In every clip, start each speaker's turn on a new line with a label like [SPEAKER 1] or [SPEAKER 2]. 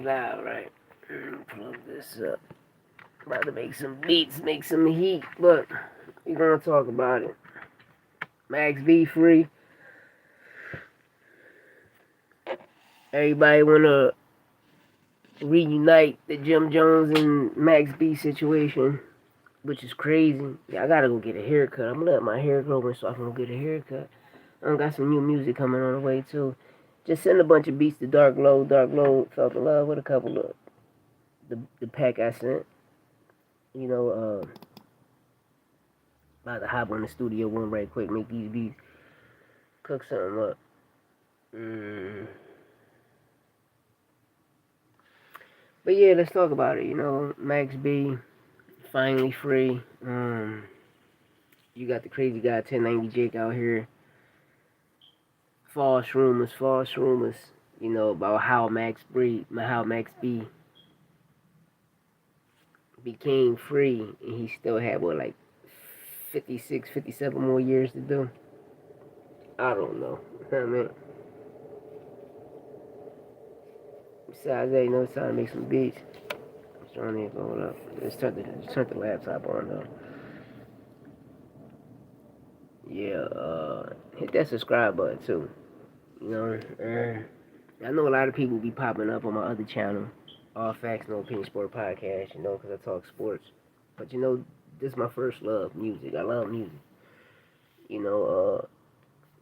[SPEAKER 1] loud, right? Plug this up. About to make some beats, make some heat, but we're gonna talk about it. Max B free. Everybody wanna reunite the Jim Jones and Max B situation, which is crazy. Yeah, I gotta go get a haircut. I'm gonna let my hair grow in so I can go get a haircut. I got some new music coming on the way too. Just send a bunch of beats to Dark Low. Dark Low felt in love with a couple of the pack I sent. You know, about to hop on the studio one right quick, make these beats, cook something up. Mm. But yeah, let's talk about it. You know, Max B finally free. You got the crazy guy 1090 Jake out here. False rumors. You know about how Max B became free, and he still had what like 56, 57 more years to do. I don't know. I mean, besides that, you know, it's time to make some beats. I'm trying to hold up. Let's turn the laptop on though. Yeah, hit that subscribe button too. You know, I know a lot of people be popping up on my other channel, All Facts No Opinion Sport Podcast. You know, because I talk sports. But you know, this is my first love, music. I love music. You know,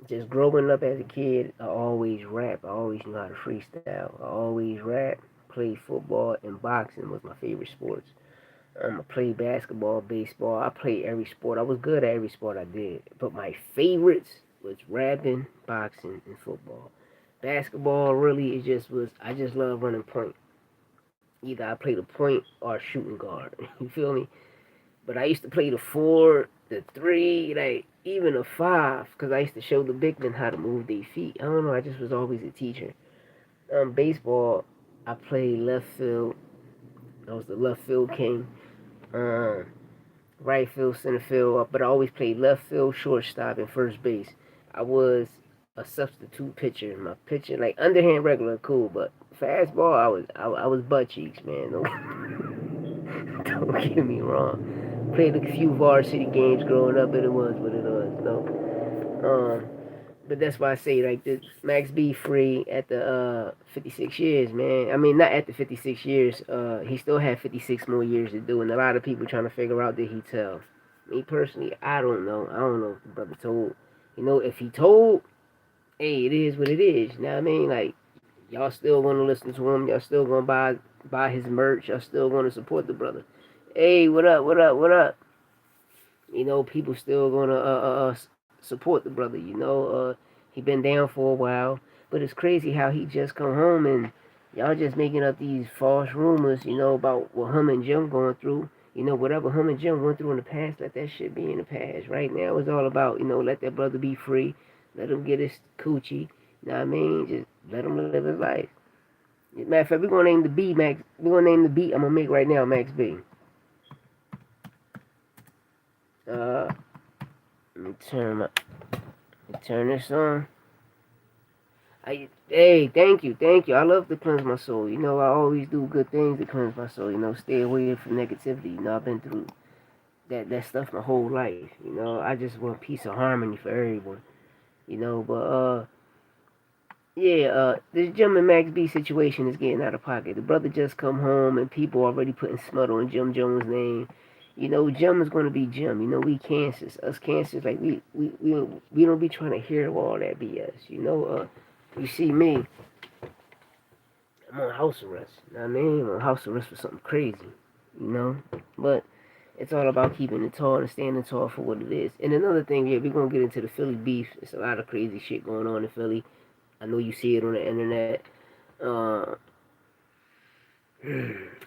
[SPEAKER 1] just growing up as a kid, I always rap. I always knew how to freestyle. I always rap, played football, and boxing was my favorite sports. I played basketball, baseball. I played every sport. I was good at every sport I did. But my favorites was rapping, boxing, and football. Basketball really it just was. I just love running point. Either I played a point or shooting guard. You feel me? But I used to play the four, the three, like even a five, because I used to show the big men how to move their feet. I don't know. I just was always a teacher. Baseball, I played left field. I was the left field king. Um, right field, center field, but I always played left field, shortstop, and first base. I was a substitute pitcher. My pitcher, like underhand regular, cool, but fastball, I was butt cheeks, man. Don't get me wrong. Played a few varsity games growing up, but it was what it was. But that's why I say like this Max B free at the 56 years, man. I mean not at the 56 years. He still had 56 more years to do, and a lot of people trying to figure out did he tell. Me personally, I don't know. I don't know if the brother told. You know, if he told, hey, it is what it is. You know what I mean? Like y'all still gonna listen to him. Y'all still gonna buy his merch. Y'all still gonna support the brother. Hey, what up? What up? What up? You know, people still gonna support the brother. You know, he been down for a while, but it's crazy how he just come home and y'all just making up these false rumors. You know about what him and Jim going through. You know, whatever him and Jim went through in the past, let that shit be in the past. Right now, it's all about let that brother be free, let him get his coochie. You know what I mean? Just let him live his life. Matter of fact, we're gonna name the B Max. We're gonna name the beat I'm gonna make right now Max B. Uh, let me turn this on. Hey, thank you. I love to cleanse my soul. You know, I always do good things to cleanse my soul. You know, stay away from negativity. You know, I've been through that stuff my whole life. You know, I just want peace and harmony for everyone. You know, but yeah, this Jim and Max B situation is getting out of pocket. The brother just come home and people already putting smut on Jim Jones' name. You know, Jim is gonna be Jim. You know, we cancers. Us cancers, like we don't be trying to hear all that BS. You know, you see me, I'm on house arrest. You know what I mean? I'm on house arrest for something crazy. You know? But it's all about keeping it tall and standing tall for what it is. And another thing, yeah, we're gonna get into the Philly beef. It's a lot of crazy shit going on in Philly. I know you see it on the internet. Uh,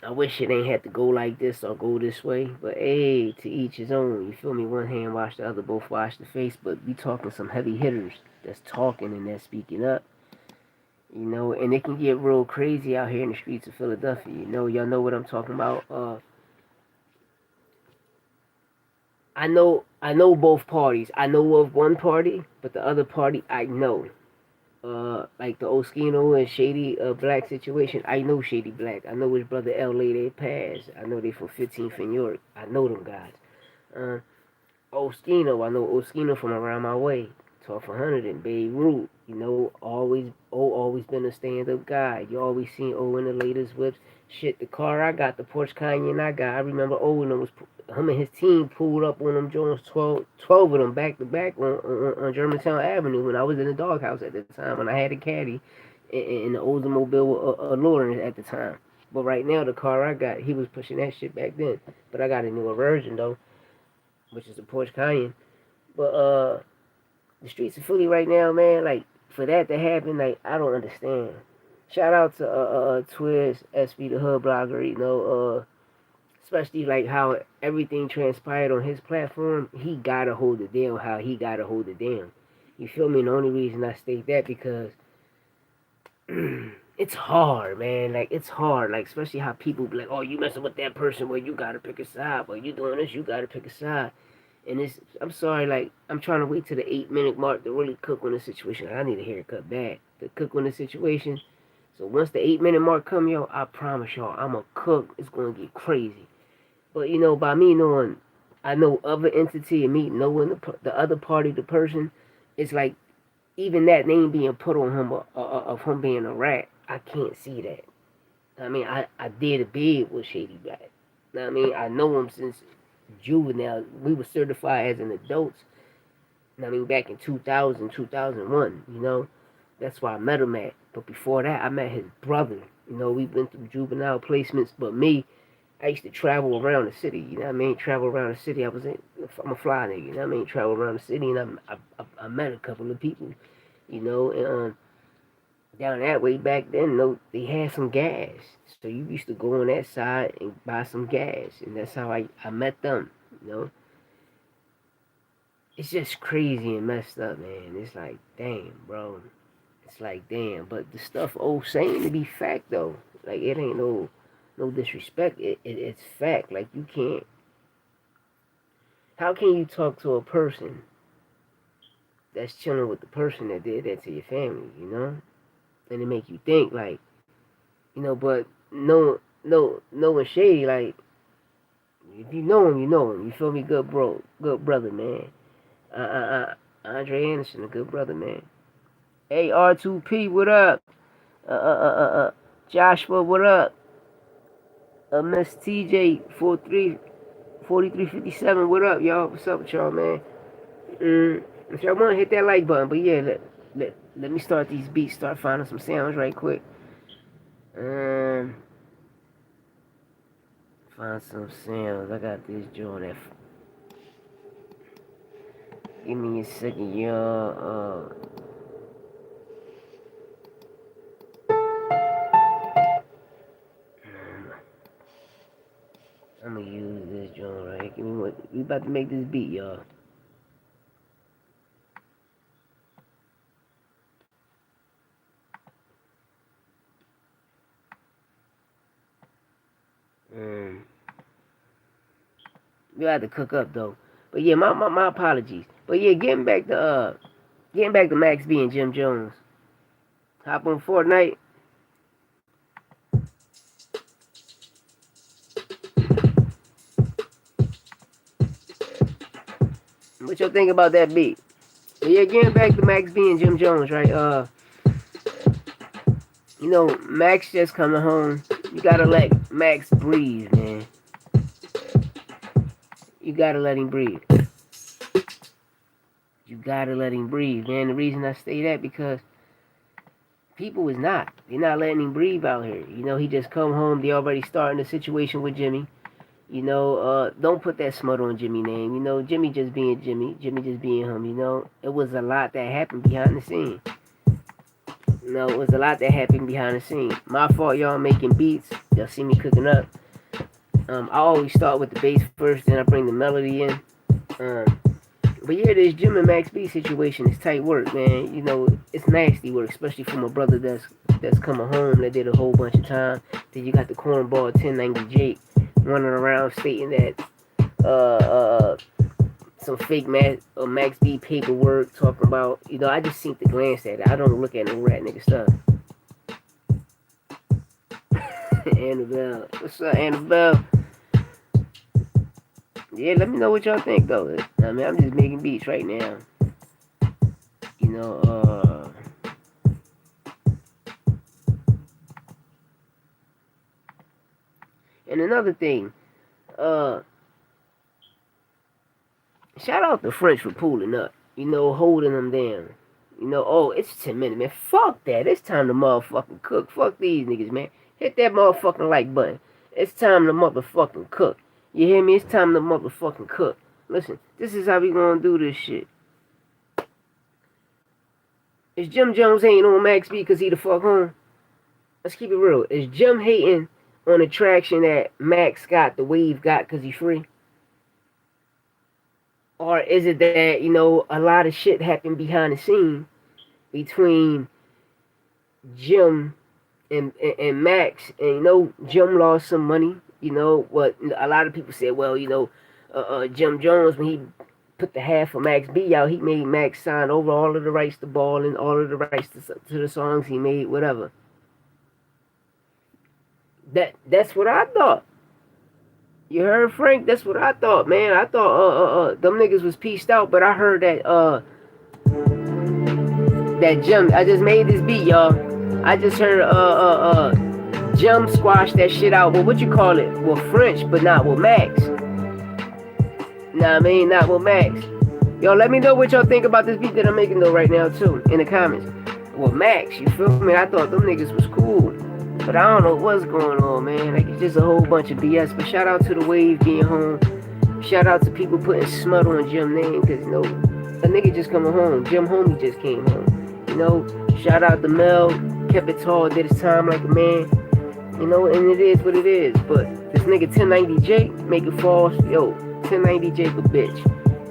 [SPEAKER 1] I wish it ain't had to go like this or go this way, but hey, to each his own. You feel me? One hand wash the other, both wash the face. But we talking some heavy hitters that's talking and that's speaking up. You know, and it can get real crazy out here in the streets of Philadelphia. You know, y'all know what I'm talking about. I know both parties. I know of one party, but the other party I know. like the Oskino and Shady Black situation. I know Shady Black. I know his brother LA they passed. I know they from 15th in York. I know them guys. Uh, Oskino, I know Oskino from around my way. 1200 in Beirut. You know, always been a stand up guy. You always seen O in the latest whips. Shit, the car I got, the Porsche Cayenne I got. I remember O and them was him and his team pulled up on them Jones 12 of them back to back on Germantown Avenue when I was in the doghouse at the time when I had a caddy in the Oldsmobile Allure at the time. But right now the car I got, he was pushing that shit back then. But I got a newer version though, which is the Porsche Cayenne. But the streets of Philly right now, man, like for that to happen, like I don't understand. Shout out to Twist, SB the Hood blogger, you know, especially like how everything transpired on his platform. He gotta hold it down how he gotta hold it down. You feel me? And the only reason I state that because it's hard, man. Like it's hard. Like especially how people be like, "Oh, you messing with that person? Well, you gotta pick a side. Well, you doing this? You gotta pick a side." And it's, I'm sorry, like I'm trying to wait to the 8 minute mark to really cook on the situation. I need a haircut bad to cook on the situation. So once the 8 minute mark come, yo, I promise y'all, I'm a cook. It's gonna get crazy. But you know, by me knowing, I know other entity and me knowing the other party, the person, it's like even that name being put on him of him being a rat. I can't see that. I mean, I did a bid with Shady Black. I mean, I know him since juvenile. We were certified as an adults. I mean, back in 2000, 2001. You know, that's where I met him at. But before that, I met his brother. You know, we went through juvenile placements. But me, I used to travel around the city. You know what I mean? Travel around the city. I'm a fly nigga. You know what I mean? Travel around the city, and I met a couple of people. You know, and down that way back then, no, they had some gas. So you used to go on that side and buy some gas, and that's how I met them. You know, it's just crazy and messed up, man. It's like, damn, bro. It's like, damn. But the stuff old saying to be fact though, like it ain't no disrespect. It's fact. Like you can't. How can you talk to a person that's chilling with the person that did that to your family? You know, and it make you think like, you know, but no one shady. Like if you know him, you know him. You feel me? Good bro, good brother, man. Andre Anderson, a good brother, man. Hey R2P, what up? Joshua, what up? Miss TJ 4357, what up, y'all? What's up with y'all, man? If y'all want to hit that like button, but yeah, let me start these beats. Start finding some sounds right quick. Find some sounds. I got this joint that. Give me a second, y'all. I'm gonna use this joint right. Give me what we about to make this beat, y'all. We had to cook up though. But yeah, my apologies. But yeah, getting back to Max B and Jim Jones. Hop on Fortnite. What y'all think about that beat? But yeah, getting back to Max B and Jim Jones, right? You know, Max just coming home. You gotta let Max breathe, man. You gotta let him breathe. You gotta let him breathe, man. The reason I say that because people is not. They're not letting him breathe out here. You know, he just come home. They already starting the situation with Jimmy. You know, don't put that smut on Jimmy name. You know, Jimmy just being Jimmy. Jimmy just being him. You know, it was a lot that happened behind the scene. You know, it was a lot that happened behind the scene. My fault, y'all making beats. Y'all see me cooking up. I always start with the bass first, then I bring the melody in. But yeah, this Jim and Max B situation is tight work, man. You know, it's nasty work, especially from a brother that's coming home that did a whole bunch of time. Then you got the cornball 1090 Jake running around stating that some fake Max B paperwork talking about, I just seem to glance at it. I don't look at no rat nigga stuff. Annabelle. What's up, Annabelle? Yeah, let me know what y'all think, though. I mean, I'm just making beats right now. And another thing, shout out to French for pulling up, holding them down. It's 10 minutes, man. Fuck that. It's time to motherfucking cook. Fuck these niggas, man. Hit that motherfucking like button. It's time to motherfucking cook. You hear me? It's time to motherfucking cook. Listen, this is how we gonna do this shit. Is Jim Jones hating on Max B because he the fuck home? Let's keep it real. Is Jim hating on the traction that Max got, the wave got because he's free? Or is it that, a lot of shit happened behind the scene between Jim and Max? And, Jim lost some money. What a lot of people said, well, Jim Jones, when he put the half of Max B out, he made Max sign over all of the rights to ball and all of the rights to the songs he made, whatever. That's what I thought. You heard, Frank? That's what I thought, man. I thought them niggas was pieced out, but I heard that that Jim, I just made this beat, y'all. I just heard Jim squash that shit out. Well, what you call it? Well, French, but not with Max. Nah, I mean, not with Max. Yo, let me know what y'all think about this beat that I'm making though right now too, in the comments. Well, Max, you feel me? I thought them niggas was cool. But I don't know what's going on, man. Like, it's just a whole bunch of BS. But shout out to the wave being home. Shout out to people putting smut on Jim's name. Because, a nigga just coming home. Jim Homie just came home. Shout out to Mel. Kept it tall, did his time like a man. And it is what it is. But this nigga 1090J, make it false. Yo, 1090J a bitch.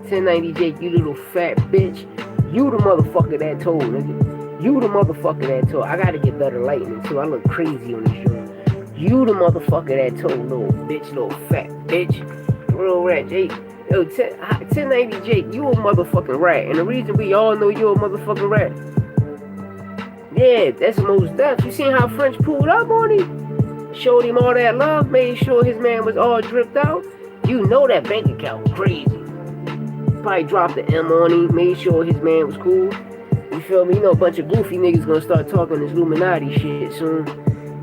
[SPEAKER 1] 1090J, you little fat bitch. You the motherfucker that told, nigga. You the motherfucker that told. I gotta get better lighting too. I look crazy on this show. You the motherfucker that told, little bitch, little fat bitch. Real rat, Jake. Yo, 1090J, you a motherfucking rat. And the reason we all know you a motherfucking rat. Yeah, that's most death. You seen how French pulled up on him? Showed him all that love, made sure his man was all dripped out. You know that bank account was crazy. Probably dropped the M on him, made sure his man was cool. You feel me? A bunch of goofy niggas gonna start talking this Illuminati shit soon.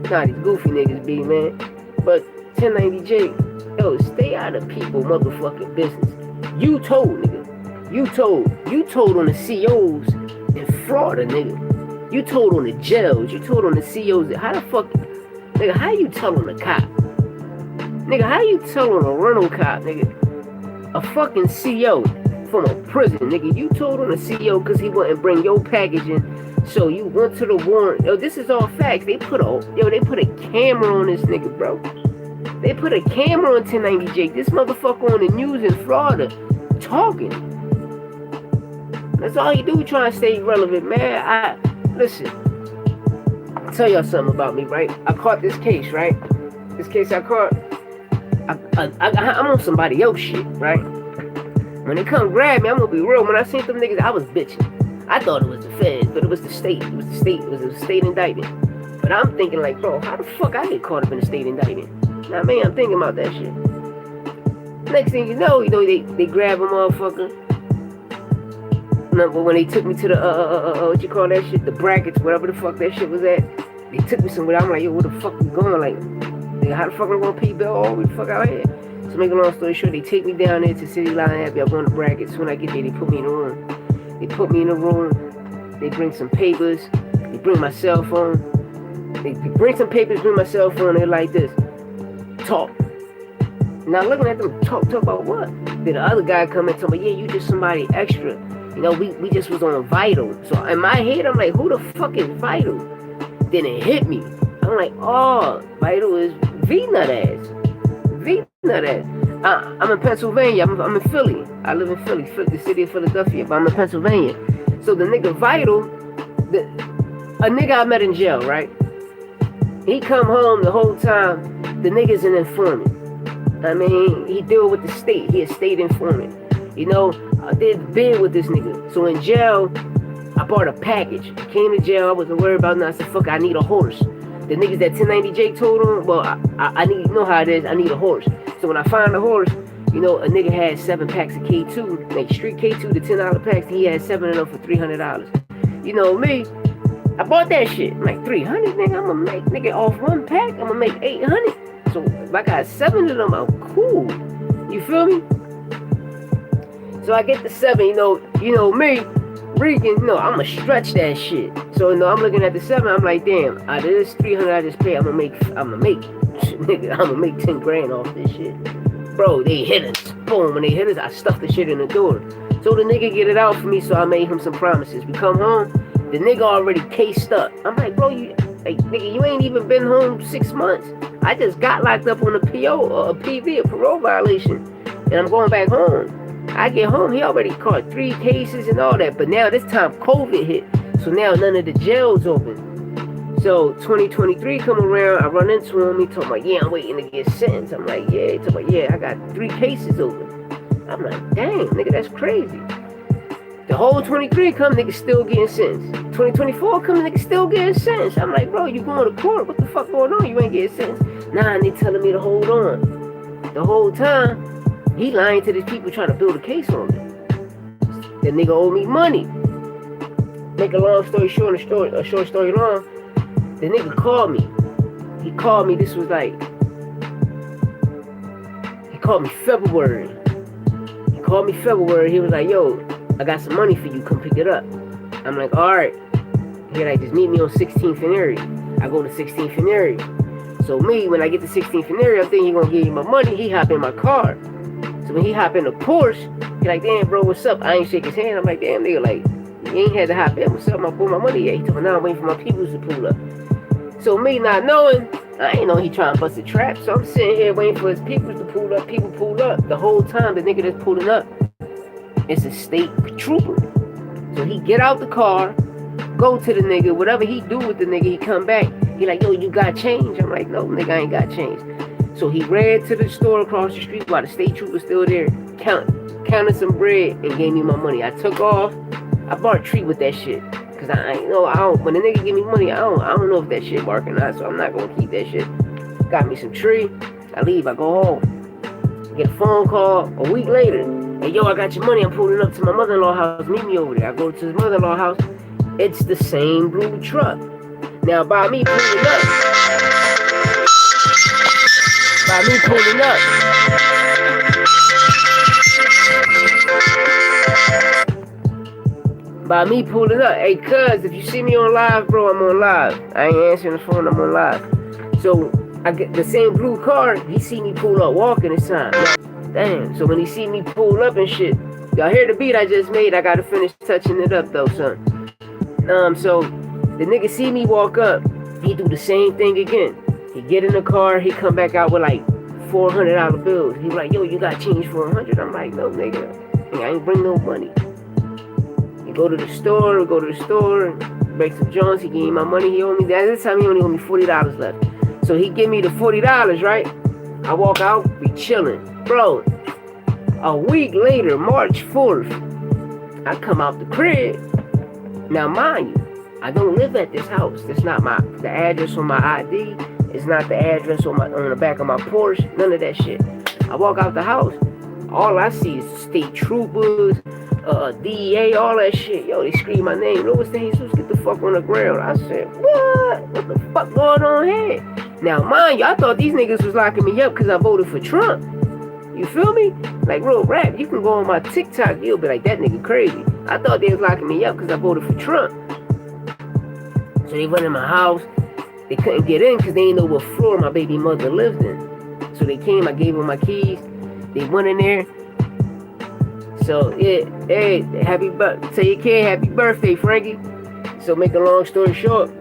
[SPEAKER 1] Nah, these goofy niggas be, man. But 1090J, yo, stay out of people motherfucking business. You told, nigga. You told on the COs in Florida, nigga. You told on the jails. You told on the COs. How the fuck, nigga, how you tell on a cop? Nigga, how you tell on a rental cop, nigga? A fucking CO from a prison, nigga. You told on the CO because he wouldn't bring your package in. So you went to the warrant. Yo, this is all facts. They put a camera on this nigga, bro. They put a camera on 1090J. This motherfucker on the news in Florida talking. That's all you do, trying to stay relevant, man. Listen. I'll tell y'all something about me, right? I caught this case, right? This case I caught. I'm on somebody else shit, right? When they come grab me, I'm gonna be real. When I seen them niggas, I was bitching. I thought it was the feds, but it was the state. It was a state indictment. But I'm thinking like, bro, how the fuck I get caught up in a state indictment? Nah, man, I'm thinking about that shit. Next thing you know, they grab a motherfucker. But when they took me to the what you call that shit? The brackets, whatever the fuck that shit was at. They took me somewhere. I'm like, yo, where the fuck we going? Like, nigga, how the fuck I'm gonna pay bail all the fuck out here? So make a long story short, they take me down there to City Line Abbey. I'm going to brackets. When I get there, they put me in the room. They bring some papers. They bring my cell phone. They bring some papers, bring my cell phone. They're like this. Talk. Now looking at them, talk about what? Then the other guy come and tell me, yeah, you just somebody extra. We just was on Vital. So in my head, I'm like, who the fuck is Vital? Then it hit me. I'm like, oh, Vital is V-Nut ass. I'm in Pennsylvania. I'm in Philly. I live in Philly, the city of Philadelphia, but I'm in Pennsylvania. So the nigga Vital, a nigga I met in jail, right? He come home the whole time. The nigga's an informant. I mean, he deal with the state. He a state informant. You know, I did bid with this nigga. So in jail, I bought a package. I came to jail. I wasn't worried about nothing. I said, fuck, I need a horse. The niggas that 1090 Jake told him, well, I need, you know how it is, I need a horse. So when I find a horse, you know, a nigga had 7 packs of K2, like street K2, the $10 packs. He had 7 of them for $300. You know me, I bought that shit. I'm like, 300, nigga, I'm gonna make, nigga, off 1 pack, I'm gonna make 800. So if I got 7 of them, I'm cool. You feel me? So I get the 7, you know me, Regan, you know, I'm gonna stretch that shit. So, you know, I'm looking at the 7, I'm like, damn, out of this 300 I just paid, I'm gonna make, nigga, I'm gonna make 10 grand off this shit. Bro, they hit us. Boom, when they hit us, I stuffed the shit in the door. So the nigga get it out for me, so I made him some promises. We come home, the nigga already cased up. I'm like, bro, nigga, you ain't even been home 6 months. I just got locked up on a PO, or a PV, a parole violation, and I'm going back home. I get home, he already caught 3 cases and all that, but now this time COVID hit, so now none of the jails open. So 2023 come around, I run into him, he told me, yeah, I'm waiting to get sentenced. I'm like, yeah, he told me, yeah, I got 3 cases open. I'm like, dang, nigga, that's crazy. The whole 23 come, nigga still getting sentenced. 2024 come, nigga still getting sentenced. I'm like, bro, you going to court, what the fuck going on? You ain't getting sentenced. Nah, and they telling me to hold on. The whole time, he lying to these people trying to build a case on me. The nigga owe me money. Make a long story short, a short story long, the nigga called me. He called me, this was like, he called me February. He was like, yo, I got some money for you, come pick it up. I'm like, alright. He like, just meet me on 16th and Erie. I go to 16th and Erie. So me, when I get to 16th and Erie, I'm thinking he gonna give me my money. He hop in my car. So when he hop in the Porsche, he like, damn, bro, what's up? I ain't shake his hand. I'm like, damn, nigga, like, you ain't had to hop in. What's up? I pull my money yet. He told me, now I'm waiting for my peoples to pull up. So me not knowing, I ain't know he trying to bust a trap. So I'm sitting here waiting for his peoples to pull up. People pull up. The whole time, the nigga that's pulling up, it's a state trooper. So he get out the car, go to the nigga, whatever he do with the nigga, he come back. He like, yo, you got change? I'm like, no, nigga, I ain't got change. So he ran to the store across the street while the state trooper still there, counted some bread and gave me my money. I took off. I bought a tree with that shit. Cause I don't, when the nigga give me money, I don't know if that shit work or not, so I'm not gonna keep that shit. Got me some tree. I leave, I go home. Get a phone call a week later. Hey, yo, I got your money. I'm pulling up to my mother-in-law house. Meet me over there. I go to his mother-in-law house. It's the same blue truck. Now, by me pulling up, hey, cuz, if you see me on live, bro, I'm on live. I ain't answering the phone, I'm on live. So, I get the same blue car, he see me pull up walking this time. Damn, so when he see me pull up and shit, y'all hear the beat I just made, I gotta finish touching it up though, son. So, the nigga see me walk up, he do the same thing again. He get in the car, he come back out with like $400 bills. He like, yo, you got change for 100? I'm like, no, nigga, I ain't bring no money. Go to the store, break some joints. He gave me my money. This time he only owed me $40 left. So he give me the $40, right? I walk out, we chilling. Bro, a week later, March 4th, I come out the crib. Now, mind you, I don't live at this house. That's not the address on my ID. It's not the address on the back of my Porsche. None of that shit. I walk out the house. All I see is state troopers, DEA, all that shit. Yo, they scream my name. Louie, Jesus, get the fuck on the ground. I said, what the fuck going on here? Now, mind you, I thought these niggas was locking me up because I voted for Trump. You feel me? Like, real rap, you can go on my TikTok, you'll be like, that nigga crazy. I thought they was locking me up because I voted for Trump. So they went in my house. They couldn't get in because they didn't know what floor my baby mother lived in. So they came, I gave them my keys. They went in there. So, yeah, hey, tell your kid happy birthday, Frankie. So, make a long story short,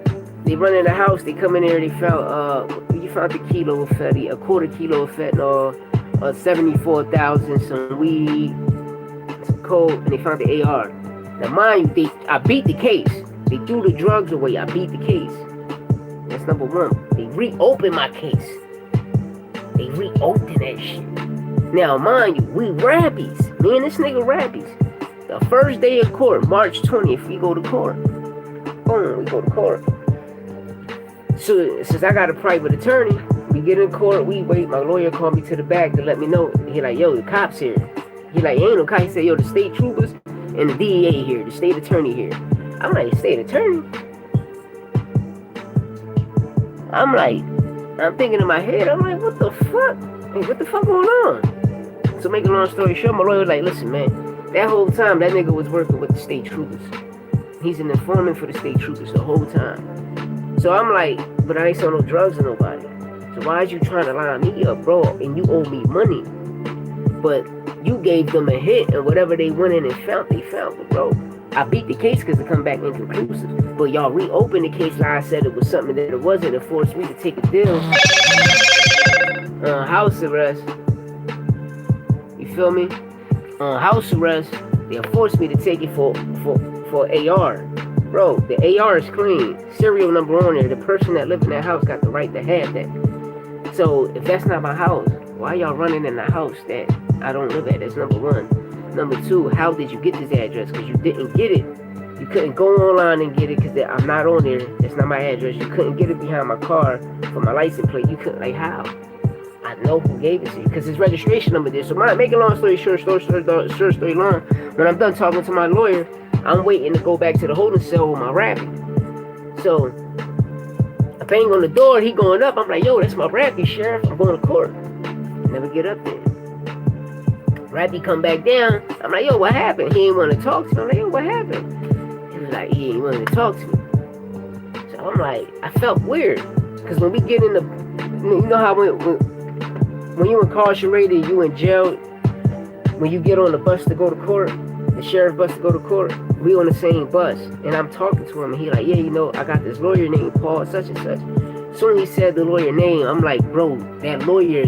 [SPEAKER 1] they run in the house, they come in there, they found, the kilo of fetty, a quarter kilo of fentanyl, 74,000, some weed, some coke, and they found the AR. Now, mind you, I beat the case. They threw the drugs away, I beat the case. That's number one. They reopened my case. They reopened that shit. Now, mind you, we rappies. Me and this nigga rappies. The first day of court, March 20th, we go to court. Boom, we go to court. So, since I got a private attorney, we get in court, we wait. My lawyer called me to the back to let me know. He like, yo, the cops here. He like, ain't no cops. He said, yo, the state troopers and the DEA here, the state attorney here. I'm like, state attorney? I'm thinking in my head, I'm like, what the fuck? Hey, what the fuck going on? So make a long story short, my lawyer was like, listen, man, that whole time, that nigga was working with the state troopers. He's an informant for the state troopers the whole time. So I'm like, but I ain't selling no drugs to nobody. So why is you trying to line me up, bro? And you owe me money. But you gave them a hit, and whatever they went in and found, they found. But bro, I beat the case because it come back inconclusive. But y'all reopened the case like I said it was something that it wasn't. It forced me to take a deal. House arrest. You feel me? House arrest. They forced me to take it for AR. Bro, the AR is clean. Serial number on there. The person that lived in that house got the right to have that. So if that's not my house, why y'all running in the house that I don't live at? That's number one. Number two, how did you get this address? Because you didn't get it. You couldn't go online and get it because I'm not on there. That's not my address. You couldn't get it behind my car for my license plate. You couldn't, like, how? I know who gave it to you because his registration number there. So make a long story short, story long. When I'm done talking to my lawyer, I'm waiting to go back to the holding cell with my rappy. So I bang on the door. He going up. I'm like, yo, that's my rappy, sheriff. I'm going to court. Never get up there. Rappy come back down. I'm like, yo, what happened? He ain't want to talk to me. I'm like, yo, what happened? He was like, he ain't want to talk to me. So I'm like, I felt weird. Because when we get in the, you know how when you incarcerated, you in jail, when you get on the bus to go to court, the sheriff bus to go to court, we on the same bus. And I'm talking to him, and he like, yeah, you know, I got this lawyer named Paul such and such. Soon he said the lawyer name, I'm like, bro, that lawyer,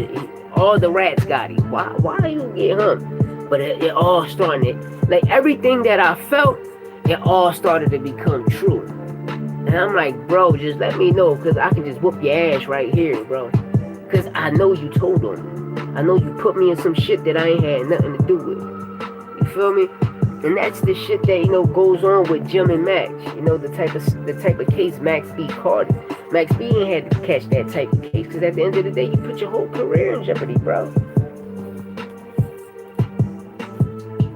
[SPEAKER 1] all the rats got him. Why you get him? But it all started, like everything that I felt, it all started to become true. And I'm like, bro, just let me know, because I can just whoop your ass right here, bro. Because I know you told on me. I know you put me in some shit that I ain't had nothing to do with. You feel me? And that's the shit that, you know, goes on with Jim and Max. You know, the type of case Max B caught. Max B ain't had to catch that type of case, because at the end of the day, you put your whole career in jeopardy, bro.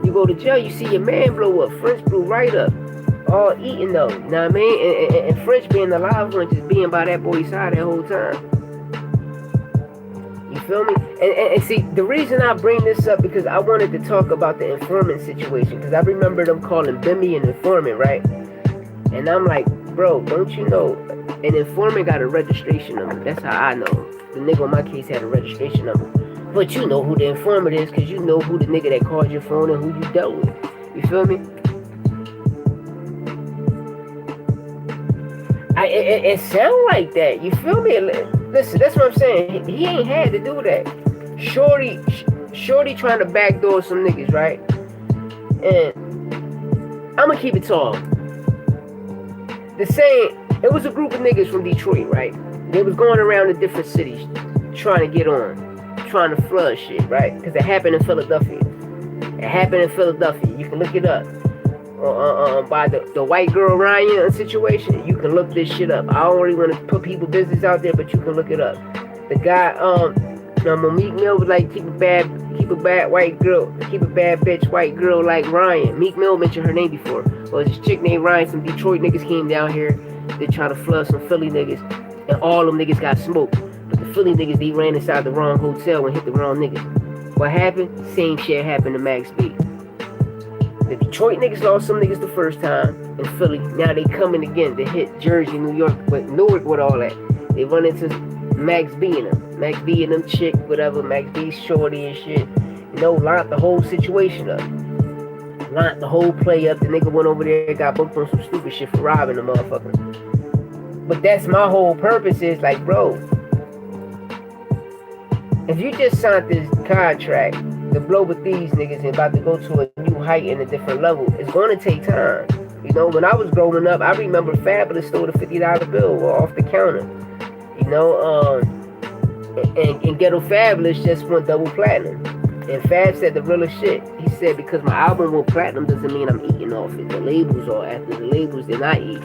[SPEAKER 1] You go to jail, you see your man blow up. French blew right up. All eating though, you know what I mean? And French being the live one, just being by that boy's side that whole time. You feel me? And see, the reason I bring this up, because I wanted to talk about the informant situation, because I remember them calling Bimmy an informant, right? And I'm like, bro, don't you know, an informant got a registration number. That's how I know. The nigga on my case had a registration number. But you know who the informant is, because you know who the nigga that called your phone and who you dealt with. You feel me? It sound like that. You feel me? Listen, that's what I'm saying. He ain't had to do that. Shorty trying to backdoor some niggas, right? And I'm gonna keep it tall. It was a group of niggas from Detroit, right? They was going around to different cities trying to get on, trying to flood shit, right? Because it happened in Philadelphia. You can look it up. By the white girl Ryan situation, you can look this shit up. I don't really want to put people business out there, but you can look it up. The guy, Meek Mill was like, keep a bad bitch white girl like Ryan. Meek Mill mentioned her name before. Well, this chick named Ryan, some Detroit niggas came down here. They trying to flood some Philly niggas, and all them niggas got smoked. But the Philly niggas, they ran inside the wrong hotel and hit the wrong niggas. What happened? Same shit happened to Max B. The Detroit niggas lost some niggas the first time in Philly. Now they coming again to hit Jersey, New York, with Newark, with all that. They run into Max B and them. Max B and them chick, whatever. Max B shorty and shit. You know, lined the whole situation up. Lined the whole play up. The nigga went over there and got booked on some stupid shit for robbing the motherfucker. But that's my whole purpose, is like, bro, if you just signed this contract to blow with these niggas and about to go to a new height and a different level, it's going to take time. You know, when I was growing up, I remember Fabulous stole the $50 bill off the counter. You know, and Ghetto Fabulous just went double platinum. And Fab said the realest shit. He said because my album went platinum doesn't mean I'm eating off it. The labels are after the labels, then I eat.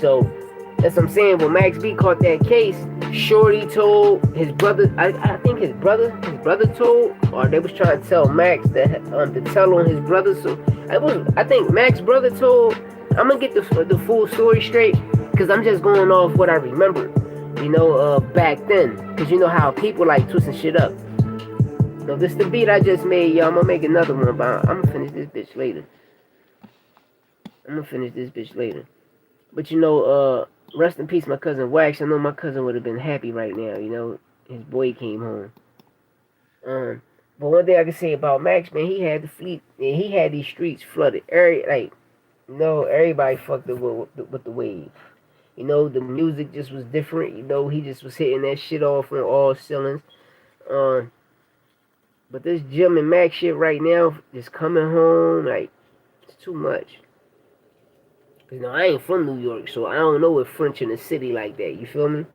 [SPEAKER 1] So that's what I'm saying. When Max B caught that case, Shorty told his brother. I think his brother told, or they was trying to tell Max that to tell on his brother. So I think Max's brother told. I'm gonna get the full story straight because I'm just going off what I remember. Back then, because you know how people like twisting shit up. This the beat I just made, y'all. I'm gonna make another one, but I'm gonna finish this bitch later. But rest in peace, my cousin Wax. I know my cousin would have been happy right now. His boy came home. But one thing I can say about Max, man, he had the fleet, and he had these streets flooded. Everybody fucked up with the wave. The music just was different. He just was hitting that shit off on all cylinders. But this Jim and Max shit right now is coming home, like, it's too much. Cause I ain't from New York, so I don't know what French in the city like that. You feel me?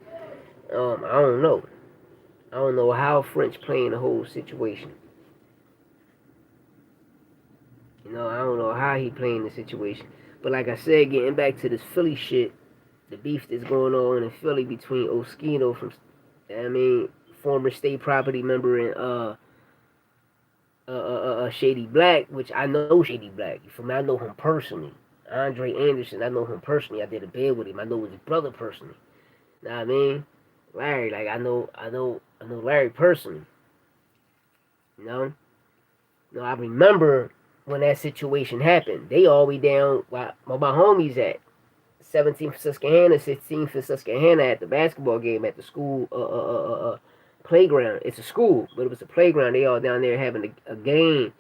[SPEAKER 1] I don't know. I don't know how French playing the whole situation. I don't know how he playing the situation. But like I said, getting back to this Philly shit, the beef that's going on in Philly between Oskino former state property member and Shady Black, which I know Shady Black. You feel me? I know him personally. Andre Anderson, I know him personally. I did a bid with him. I know his brother personally. Know what I mean? Larry, like I know Larry personally. I remember when that situation happened. They all the way down where my homies at. 17th for Susquehanna, 16th for Susquehanna at the basketball game at the school playground. It's a school, but it was a playground. They all down there having a game.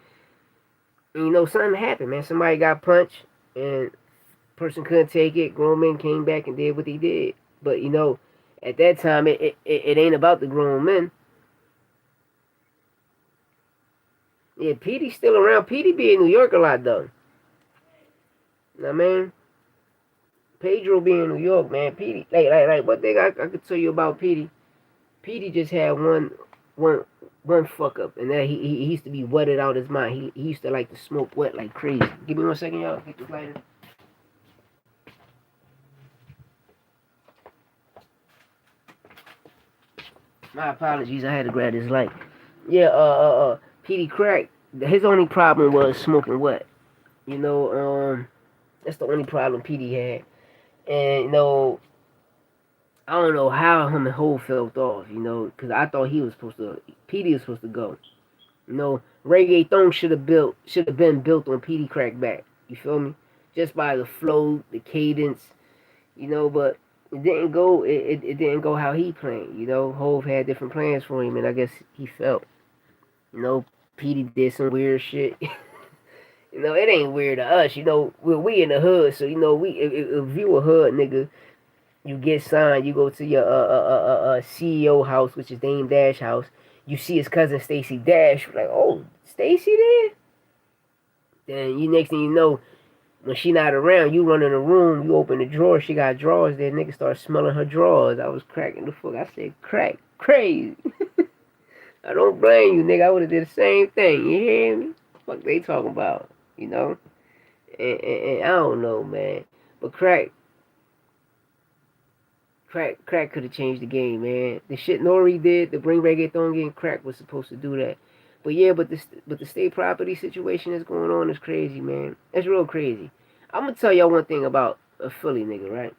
[SPEAKER 1] And something happened, man. Somebody got punched and person couldn't take it. Grown men came back and did what they did. But at that time it ain't about the grown men. Yeah, Petey's still around. Petey be in New York a lot though. You know what I mean? Pedro be in New York, man. Petey, like one thing I could tell you about Petey. Petey just had one fuck up, and that he used to be wetted out his mind. He used to like to smoke wet like crazy. Give me 1 second, y'all. Get this lighter. My apologies. I had to grab this light. Yeah, Petey Crack. His only problem was smoking wet. That's the only problem Petey had. And I don't know how him and Ho felt off, because I thought Petey was supposed to go. Reggaeton should have been built on Petey Crack back. You feel me? Just by the flow, the cadence, but it didn't go. It didn't go how he planned. Hov had different plans for him, and I guess he felt. Petey did some weird shit. It ain't weird to us. We in the hood, so if you a hood nigga, you get signed, you go to your CEO house, which is Dame Dash house. You see his cousin Stacy Dash, like, oh, Stacy there? Then next thing you know, when she not around, you run in the room, you open the drawer, she got drawers there, nigga start smelling her drawers. I was cracking the fuck. I said, crack, crazy. I don't blame you, nigga. I would have did the same thing. You hear me? Fuck they talking about, And I don't know, man. But crack could have changed the game, man. The shit Nori did to bring reggaeton in, Crack was supposed to do that. But yeah, but the state property situation that's going on is crazy, man. That's real crazy. I'm gonna tell y'all one thing about a Philly nigga, right?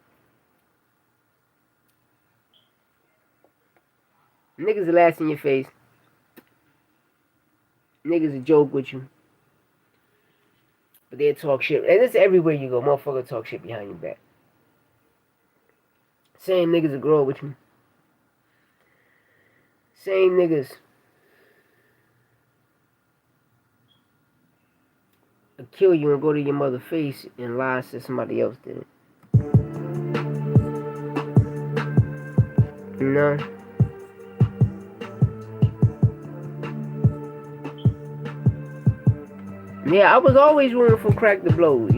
[SPEAKER 1] Niggas will laugh in your face. Niggas will joke with you. But they'll talk shit. And it's everywhere you go. Motherfucker talk shit behind your back. Same niggas will grow with you. Same niggas will kill you and go to your mother's face and lie and say somebody else did it. Yeah, I was always rooting for Crack the Blow,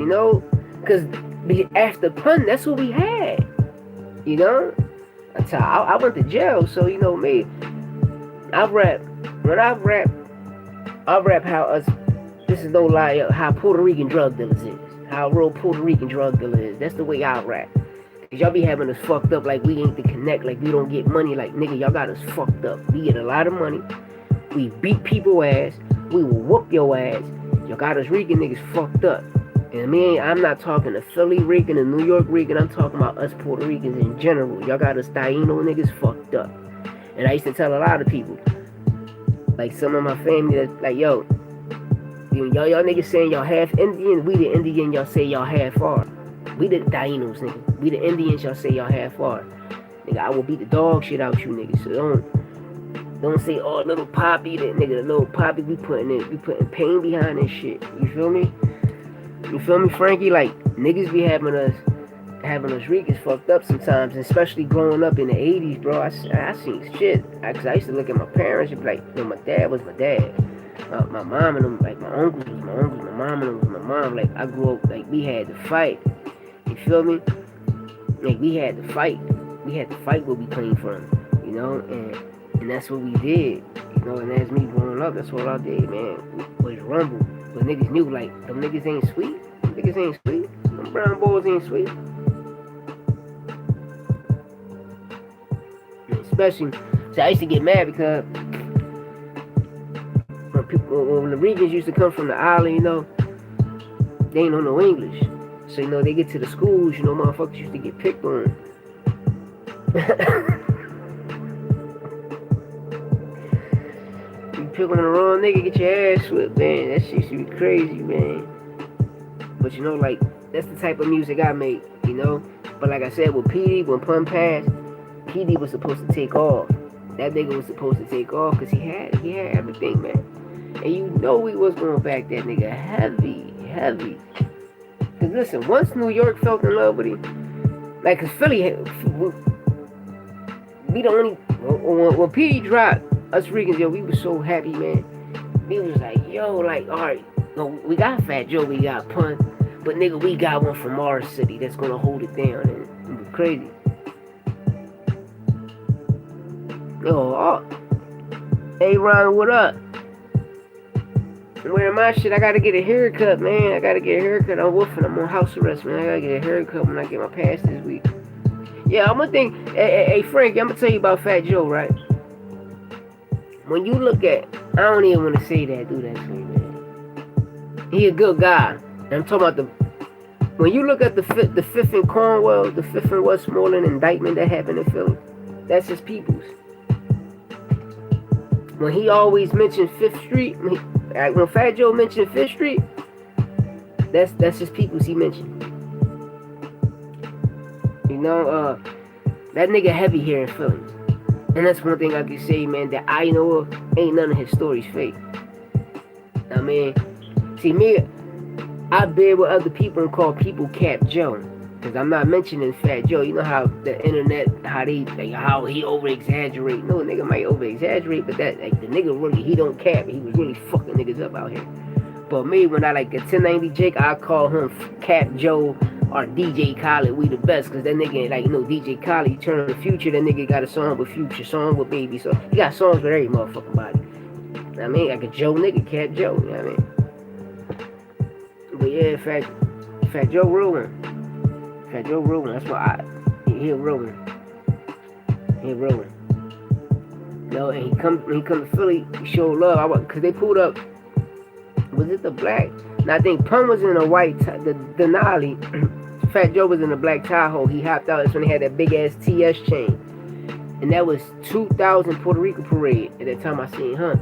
[SPEAKER 1] because after Pun, that's what we had, That's how I went to jail, so me. When I rap, I rap how us. This is no lie. How Puerto Rican drug dealers is. How real Puerto Rican drug dealer is. That's the way I rap. Cause y'all be having us fucked up like we ain't to connect, like we don't get money. Like nigga, y'all got us fucked up. We get a lot of money. We beat people ass. We will whoop your ass. Y'all got us Rican niggas fucked up. And I mean, I'm not talking to Philly Rican and New York Rican. I'm talking about us Puerto Ricans in general. Y'all got us Taino niggas fucked up. And I used to tell a lot of people, like some of my family, that's like, yo, y'all niggas saying y'all half Indian. We the Indian, y'all say y'all half far. We the Tainos, nigga. We the Indians, y'all say y'all half far. Nigga, I will beat the dog shit out you niggas. So don't say, oh, little Poppy, that nigga, the little Poppy, we putting pain behind this shit. You feel me? You feel me, Frankie? Like, niggas be having us Ricans fucked up sometimes, especially growing up in the 80s, bro. I seen shit. Cause I used to look at my parents and be like, you know, my dad was my dad. My mom and them, like, my uncles was my uncles, my mom and them was my mom. Like, I grew up, like, we had to fight. You feel me? Like, we had to fight. We had to fight where we came from, you know? And that's what we did, you know? And as me growing up, that's what I did, man. Was rumble. But niggas knew, like, them niggas ain't sweet. Them niggas ain't sweet. Them brown boys ain't sweet. Especially, so I used to get mad because when the Ricans used to come from the island, you know, they ain't know no English. So, you know, they get to the schools, you know, motherfuckers used to get picked on. You pick on the wrong nigga, get your ass whipped, man. That shit used to be crazy, man. But, you know, like, that's the type of music I make, you know. But like I said, with PD, when Pun passed, PD was supposed to take off. That nigga was supposed to take off because he had everything, man. And you know we was going to back that nigga heavy. Because listen, once New York felt in love with him, like, because Philly, we the only, when PD dropped, us Ricans, yo, we was so happy, man. We was like, yo, like, alright, no, we got Fat Joe, we got Pun, but nigga, we got one from our city that's going to hold it down, and it was crazy. Yo, hey Ron, what up? I'm wearing my shit. I gotta get a haircut, man. I gotta get a haircut. I'm woofing. I'm on house arrest, man. I gotta get a haircut when I get my pass this week. Yeah, I'm gonna think. Hey, Frankie, I'm gonna tell you about Fat Joe, right? When you look at, I don't even want to say that, do that to me, man. He a good guy. And I'm talking about when you look at the fifth in Cornwall, the fifth in Westmoreland indictment that happened in Philly, that's his people's. When he always mentioned 5th Street, when Fat Joe mentioned 5th Street, that's his peoples he mentioned. You know, that nigga heavy here in Philly. And that's one thing I can say, man, that I know of, ain't none of his stories fake. I mean, see me, I bear with other people and call people Cap Joe. Because I'm not mentioning Fat Joe. You know how the internet, how he over-exaggerate. No, nigga might over-exaggerate, but that, like, the nigga really, he don't cap. He was really fucking niggas up out here. But me, when I, like, get 1090 Jake, I call him Cap Joe or DJ Khaled. We the best. Because that nigga, like, you know, DJ Khaled, he turned the Future. That nigga got a song with Future, song with Baby. So, he got songs with every motherfucking body. You know what I mean? Like a Joe nigga, Cap Joe. You know what I mean? But yeah, Fat Joe ruined. Fat Joe ruined. That's why he ruined. He ruined. You know, and he come to Philly, he showed love. Cause they pulled up. Was it the black? And I think Pun was in a white, the Denali. Fat Joe was in a black Tahoe. He hopped out. That's when he had that big ass TS chain. And that was 2000 Puerto Rico parade. At that time I seen him.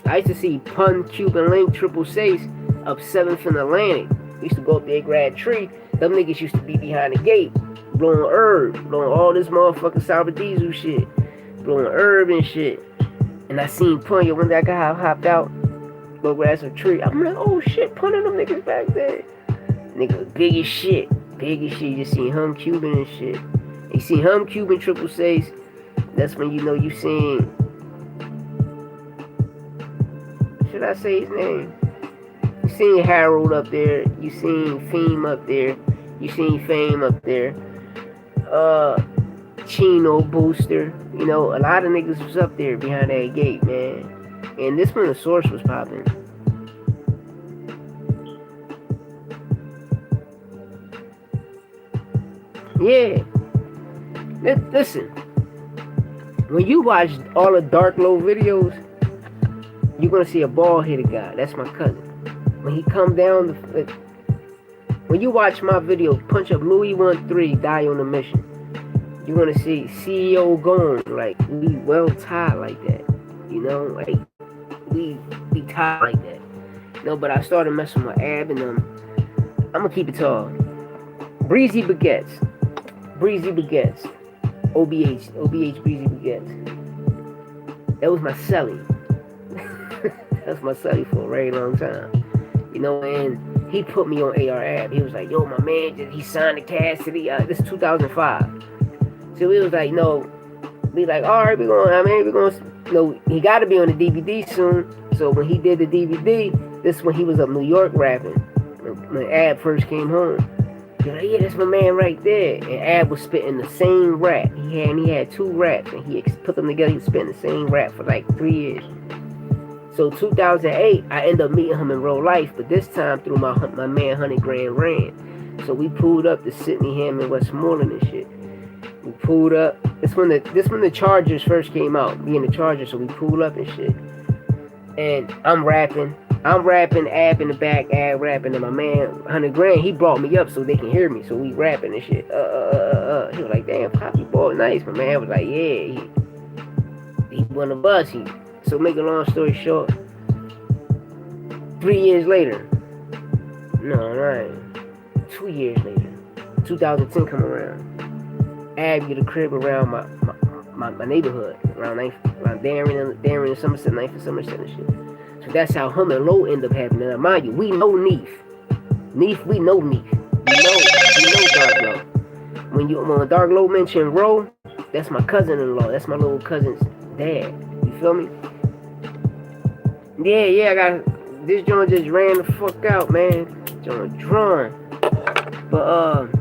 [SPEAKER 1] I used to see Pun, Cuban Link, Triple Six up 7th in Atlantic. We used to go up there, grab tree. Them niggas used to be behind the gate, blowing herb, blowing all this motherfucking sour diesel shit, blowing herb and shit. And I seen Pun, one day I got hopped out, go grab some tree. I'm like, oh shit, Pun and them niggas back there. Nigga, big as shit. You just seen him, Cuban and shit. You see him, Cuban, Triple Six. That's when you know you seen. Should I say his name? You seen Harold up there. You seen Fame up there. You seen Fame up there. Chino, Booster. You know, a lot of niggas was up there behind that gate, man. And this when the Source was popping. Yeah. Listen, when you watch all the Dark Low videos, you're gonna see a bald headed guy. That's my cousin. When he come down, when you watch my video, punch up Louie 13, die on a mission. You're gonna see CEO going like we well tied like that. You know, like we tied like that. No, but I started messing with Ab and I'm gonna keep it tall. Breezy Baguettes. OBH Breezy Baguettes. That was my celly. That's my celly for a very long time. You know, and he put me on AR Ab. He was like, yo, my man, he signed the Cassidy. This is 2005. So we was like, no, we like, all right, we're going, he got to be on the DVD soon. So when he did the DVD, this is when he was up New York rapping. When Ab first came home. He was like, yeah, that's my man right there. And Ab was spitting the same rap. He had 2 raps, and he put them together. He was spitting the same rap for like 3 years. So 2008, I ended up meeting him in real life, but this time through my man 100 Grand Rand. So we pulled up to Sydney, Westmoreland and shit. We pulled up. This when the Chargers first came out. Me and the Chargers, so we pulled up and shit. And I'm rapping, Ab in the back, Ab rapping, and my man 100 Grand, he brought me up so they can hear me. So we rapping and shit. He was like, damn, Poppy boy, nice. My man was like, yeah, he one of us. So make a long story short, 3 years later, no, right, 2 years later, 2010 come around, Ab get a crib around my neighborhood, around Darien and Somerset, 9th and Somerset and shit. So that's how him and Low end up happening. Now mind you, we know Neef. We know Neef. We know Dark Low. When Dark Low mentioned Ro, that's my cousin-in-law. That's my little cousin's dad. You feel me? Yeah, I got this joint just ran the fuck out, man. Joint drawn. But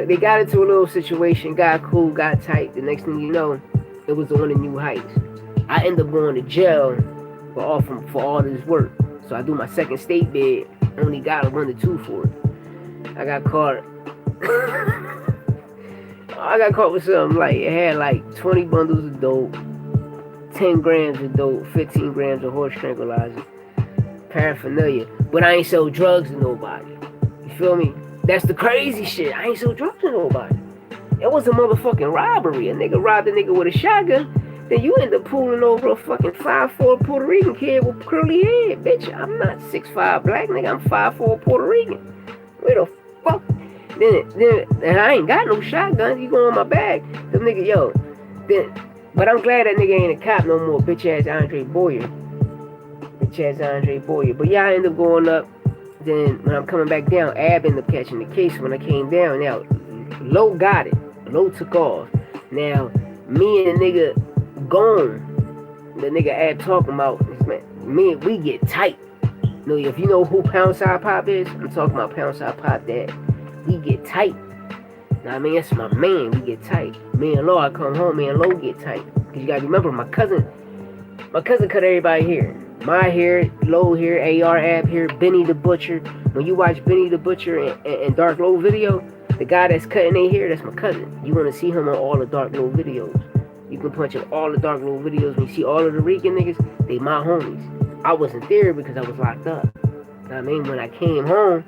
[SPEAKER 1] they got into a little situation, got cool, got tight. The next thing you know, it was on the New Heights. I end up going to jail for all this work. So I do my second state bid, only got a 1 to 2 for it. I got caught. I got caught with something like it had like 20 bundles of dope, 10 grams of dope, 15 grams of horse tranquilizer, paraphernalia. But I ain't sell drugs to nobody. You feel me? That's the crazy shit. I ain't sell drugs to nobody. It was a motherfucking robbery. A nigga robbed a nigga with a shotgun. Then you end up pulling over a fucking 5'4" Puerto Rican kid with curly hair. Bitch, I'm not 6'5" black nigga. I'm 5'4" Puerto Rican. Where the fuck? Then I ain't got no shotgun. You go on my bag. The nigga, yo. But I'm glad that nigga ain't a cop no more. Bitch ass Andre Boyer. But yeah, I end up going up. Then when I'm coming back down, Ab ended up catching the case. When I came down, now Low got it. Low took off. Now me and the nigga gone. The nigga Ab talking about, man, we get tight. You know, if you know who Pound Side Pop is, I'm talking about Pound Side Pop. That we get tight. Now I mean, that's my man. We get tight. Me and Low, I come home. Me and Low get tight. Cause you gotta remember, my cousin cut everybody hair. My hair, Low hair, AR Ab hair, Benny the Butcher. When you watch Benny the Butcher and Dark Low video, the guy that's cutting their hair, that's my cousin. You wanna see him on all the Dark Low videos. You can punch in all the Dark Low videos. When you see all of the Rican niggas, they my homies. I wasn't there because I was locked up. I mean, when I came home,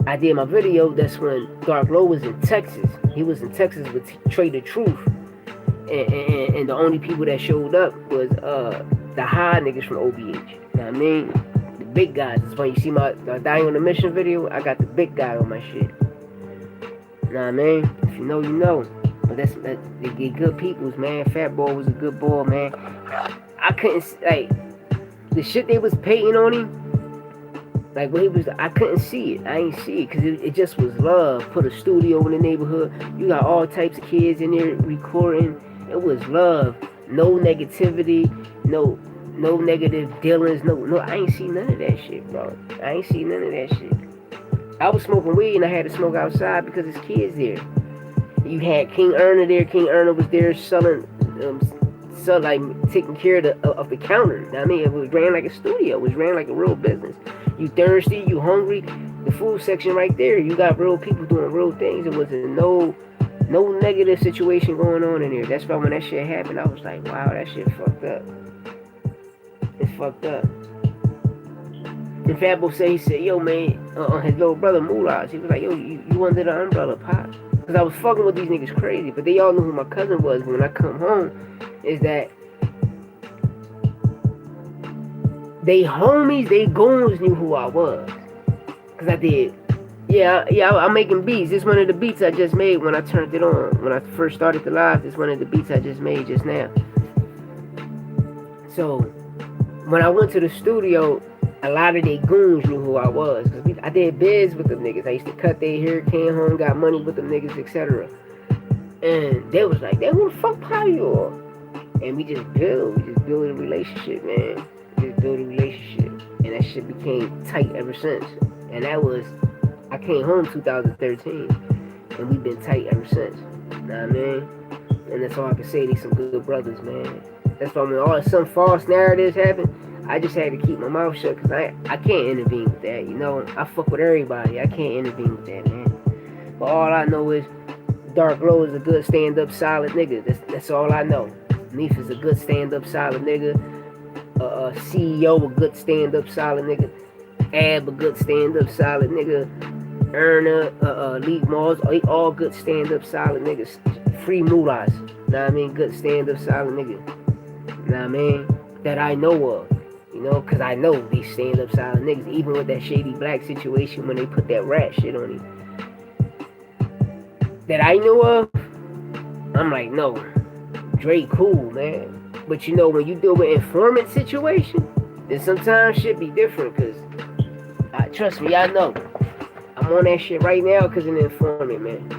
[SPEAKER 1] I did my video. That's when Dark Low was in Texas. He was in Texas with Trey the Truth. And the only people that showed up was the high niggas from OBH. You know what I mean? The big guys. That's why you see my Die on the Mission video. I got the big guy on my shit. You know what I mean? If you know, you know. But they good peoples, man. Fat Boy was a good boy, man. I couldn't, like, the shit they was painting on him, like when he was, I couldn't see it. I ain't see it because it just was love. Put a studio in the neighborhood. You got all types of kids in there recording. It was love. No negativity. No negative dealings. No. I ain't see none of that shit, bro. I ain't see none of that shit. I was smoking weed and I had to smoke outside because there's kids there. You had King Erna there. King Erna was there selling so like taking care of the counter. I mean, it was ran like a studio. It was ran like a real business. You thirsty, you hungry, the food section right there. You got real people doing real things. It wasn't no negative situation going on in here. That's why when that shit happened, I was like, wow, that shit fucked up. It's fucked up. And Fabo said, he said, yo, man, his little brother Moulaz, he was like, yo, you under the umbrella, Pop. Because I was fucking with these niggas crazy, but they all knew who my cousin was. When I come home, is that they homies, they goons knew who I was. Because I did. Yeah, I'm making beats. This is one of the beats I just made when I turned it on. When I first started the live, this is one of the beats I just made just now. So, when I went to the studio, a lot of they goons knew who I was. Because I did biz with them niggas. I used to cut their hair, came home, got money with them niggas, etc. And they was like, who the fuck Pop you are? And we just build a relationship, man. We just build a relationship. And that shit became tight ever since. And that was, I came home 2013. And we've been tight ever since. You know what I mean? And that's all I can say. They some good brothers, man. That's why when some false narratives happen, I just had to keep my mouth shut because I can't intervene with that, you know. I fuck with everybody. I can't intervene with that, man. But all I know is Dark Glow is a good stand-up solid nigga. That's all I know. Neef is a good stand-up solid nigga. CEO a good stand-up solid nigga. Ab a good stand-up solid nigga. Erna, League Malls, all good stand-up solid niggas. Free Moulaz, know what I mean? Good stand-up solid nigga. Know what I mean? That I know of. You know, because I know these stand-up solid niggas, even with that Shady Black situation when they put that rat shit on him. That I know of, I'm like, no, Drake cool, man. But you know, when you deal with informant situation, then sometimes shit be different, because, trust me, I know. I'm on that shit right now because of the informant, man.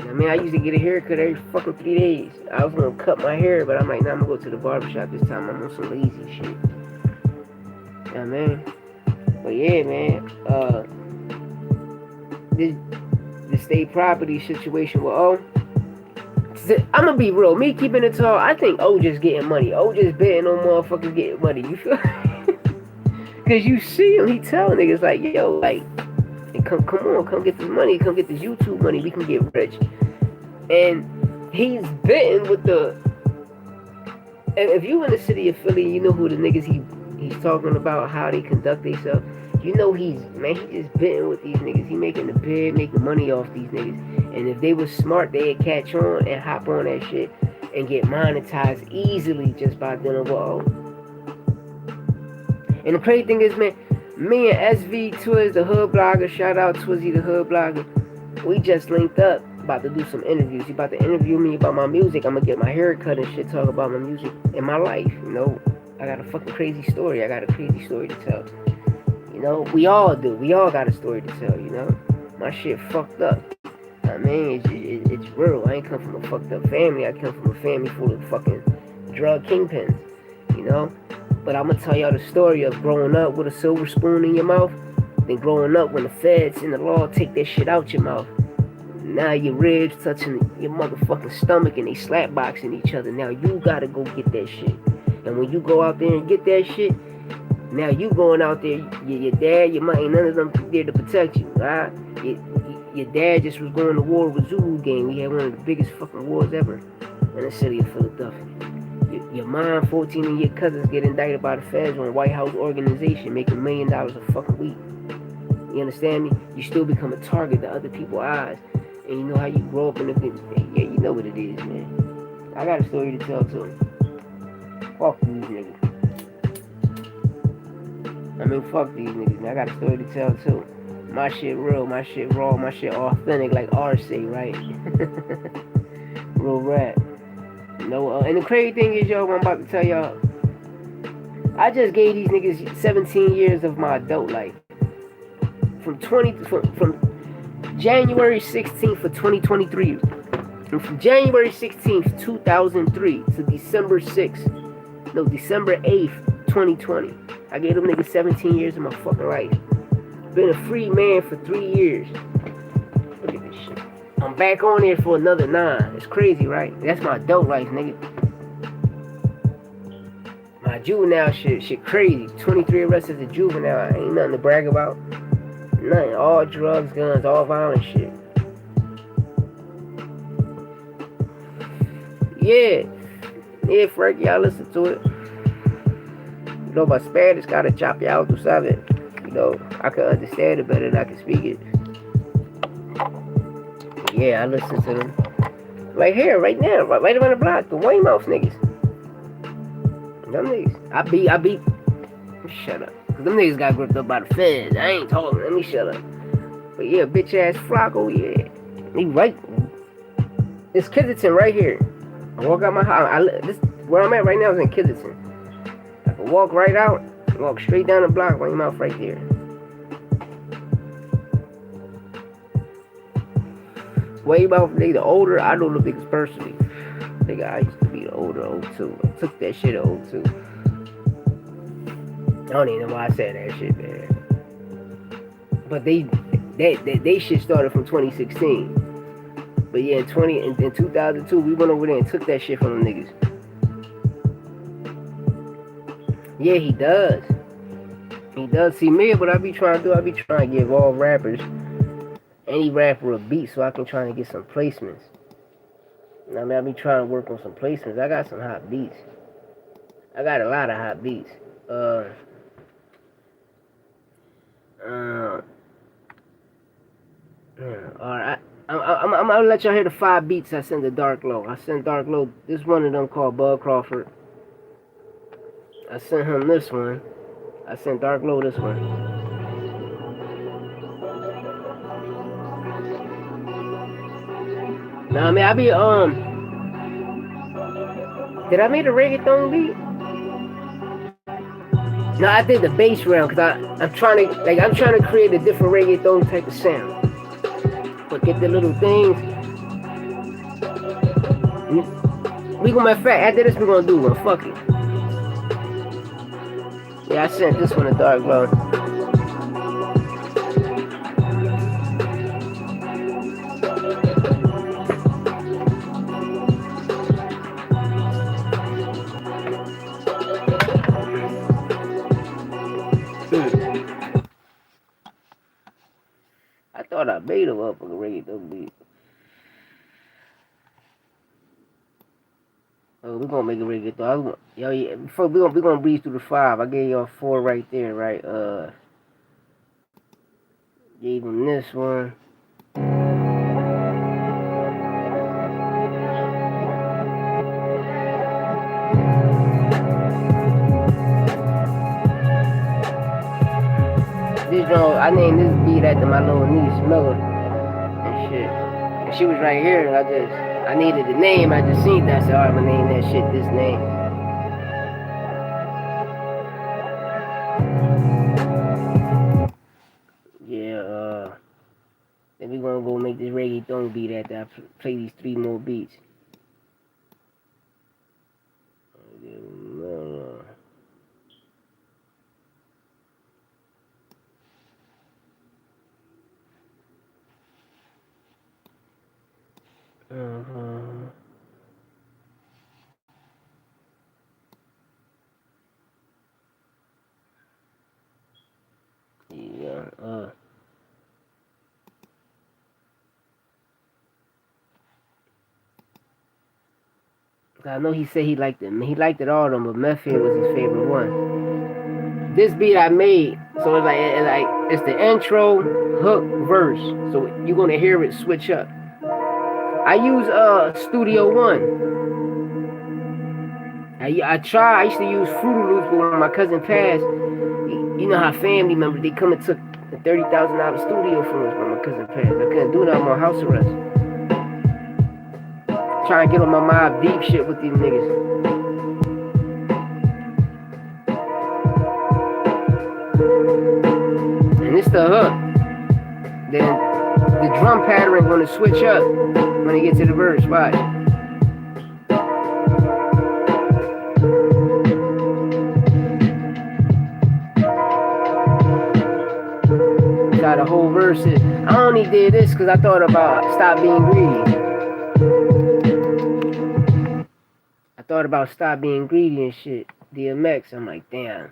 [SPEAKER 1] I mean, I used to get a haircut every fucking 3 days. I was gonna cut my hair, but I'm like, nah, I'm gonna go to the barbershop this time. I'm on some lazy shit. You know what I mean? But yeah, man. The state property situation with O. I'm gonna be real. Me keeping it tall, I think O just getting money. O just betting on motherfuckers getting money. You feel? Because you see him, he telling niggas like, yo, like, come on, come get this money, come get this YouTube money, we can get rich. And he's betting with the. And if you in the city of Philly, you know who the niggas he's talking about, how they conduct themselves. You know he just betting with these niggas. He making the bid, making money off these niggas. And if they was smart, they'd catch on and hop on that shit and get monetized easily just by dealing with O. And the crazy thing is, man, me and SV Twiz, the hood blogger, shout out Twizzy, the hood blogger, we just linked up, about to do some interviews. He about to interview me about my music. I'm gonna get my hair cut and shit, talk about my music and my life, you know. I got a fucking crazy story. I got a crazy story to tell. You know, we all do. We all got a story to tell, you know. My shit fucked up. I mean, it's real. I ain't come from a fucked up family. I come from a family full of fucking drug kingpins, you know. But I'm gonna tell y'all the story of growing up with a silver spoon in your mouth, then growing up when the feds and the law take that shit out your mouth. Now your ribs touching your motherfucking stomach and they slap boxing each other. Now you gotta go get that shit. And when you go out there and get that shit, now you going out there, your dad, your mom, ain't none of them there to protect you, right? Your dad just was going to war with zoo.gang. We had one of the biggest fucking wars ever in the city of Philadelphia. Your mom, 14 of your cousins get indicted by the feds on a White House organization making $1 million a fucking week. You understand me? You still become a target to other people's eyes. And you know how you grow up in the thing. Yeah, you know what it is, man. I got a story to tell too. Fuck these niggas. I mean, fuck these niggas, man. I got a story to tell too. My shit real, my shit raw, my shit authentic, like R say, right? Real rap. No, and the crazy thing is, yo, I'm about to tell y'all, I just gave these niggas 17 years of my adult life. From January 16th of 2023, and from January 16th, 2003 to December 8th, 2020. I gave them niggas 17 years of my fucking life. Been a free man for 3 years. Look at this shit. I'm back on here for another 9. It's crazy, right? That's my adult life, nigga. Juvenile shit crazy. 23 arrests as a juvenile. Ain't nothing to brag about. Nothing. All drugs, guns, all violent shit. Yeah. Yeah, Frank, y'all listen to it. You know, my Spanish gotta chop you out, tú sabes. You know, I can understand it better than I can speak it. Yeah, I listen to them. Right here, right now, right around the block, the Wayne Mouth niggas. Them niggas. I beat. Shut up. Cause them niggas got gripped up by the feds. I ain't talking. Let me shut up. But yeah, bitch ass Flacco, yeah. He right. It's Kensington right here. I walk out my house. Where I'm at right now is in Kensington. I can walk right out, walk straight down the block, Wayne Mouth right there. Wayne Mouth, nigga, the older, I know the niggas personally. Nigga, I used to be the older 02. I took that shit at 02. I don't even know why I said that shit, man. But they shit started from 2016. But yeah, in 2002, we went over there and took that shit from them niggas. Yeah, he does. He does. See me, what I be trying to do, I be trying to give all rappers, any rapper a beat so I can try to get some placements. I mean, I be trying to work on some placements. I got some hot beats. I got a lot of hot beats. Alright, I'm gonna let y'all hear the 5 beats I sent to Dark Low. I sent Dark Low this one of them called Bud Crawford. I sent him this one. I sent Dark Low this one. Now I mean I be did I make a reggaeton beat? No, I did the bass round because I'm trying to create a different reggaeton type of sound. But get the little things. We gonna, matter of fact, after this we gonna do one. Fuck it. Yeah, I sent this one to Dark Low. I thought I made him up on the reggaeton beat. Oh, we're gonna make a reggaeton. Yo, yeah, before we gonna breeze through the 5. I gave y'all 4 right there, right? Gave him this one. I named this beat after my little niece, Miller, and shit. And she was right here, and I needed a name. I just seen that, so I'm gonna name that shit this name. Yeah, then we gonna go make this reggaeton beat after I play these 3 more beats. Yeah, I know he said he liked it. He liked it all of them, but Method was his favorite one. This beat I made, so it's the intro, hook, verse. So you're gonna hear it switch up. I use Studio One. I used to use Fruity Loops, but when my cousin passed, you know how family members, they come and took the $30,000 studio from us when my cousin passed. I couldn't do that, I'm on house arrest. Trying to get on my Mob Deep shit with these niggas. And it's the hook. Then the drum pattern gonna switch up when it gets to the verse. Watch. Got a whole verse. I only did this because I thought about Stop Being Greedy. I thought about Stop Being Greedy and shit. DMX. I'm like, damn.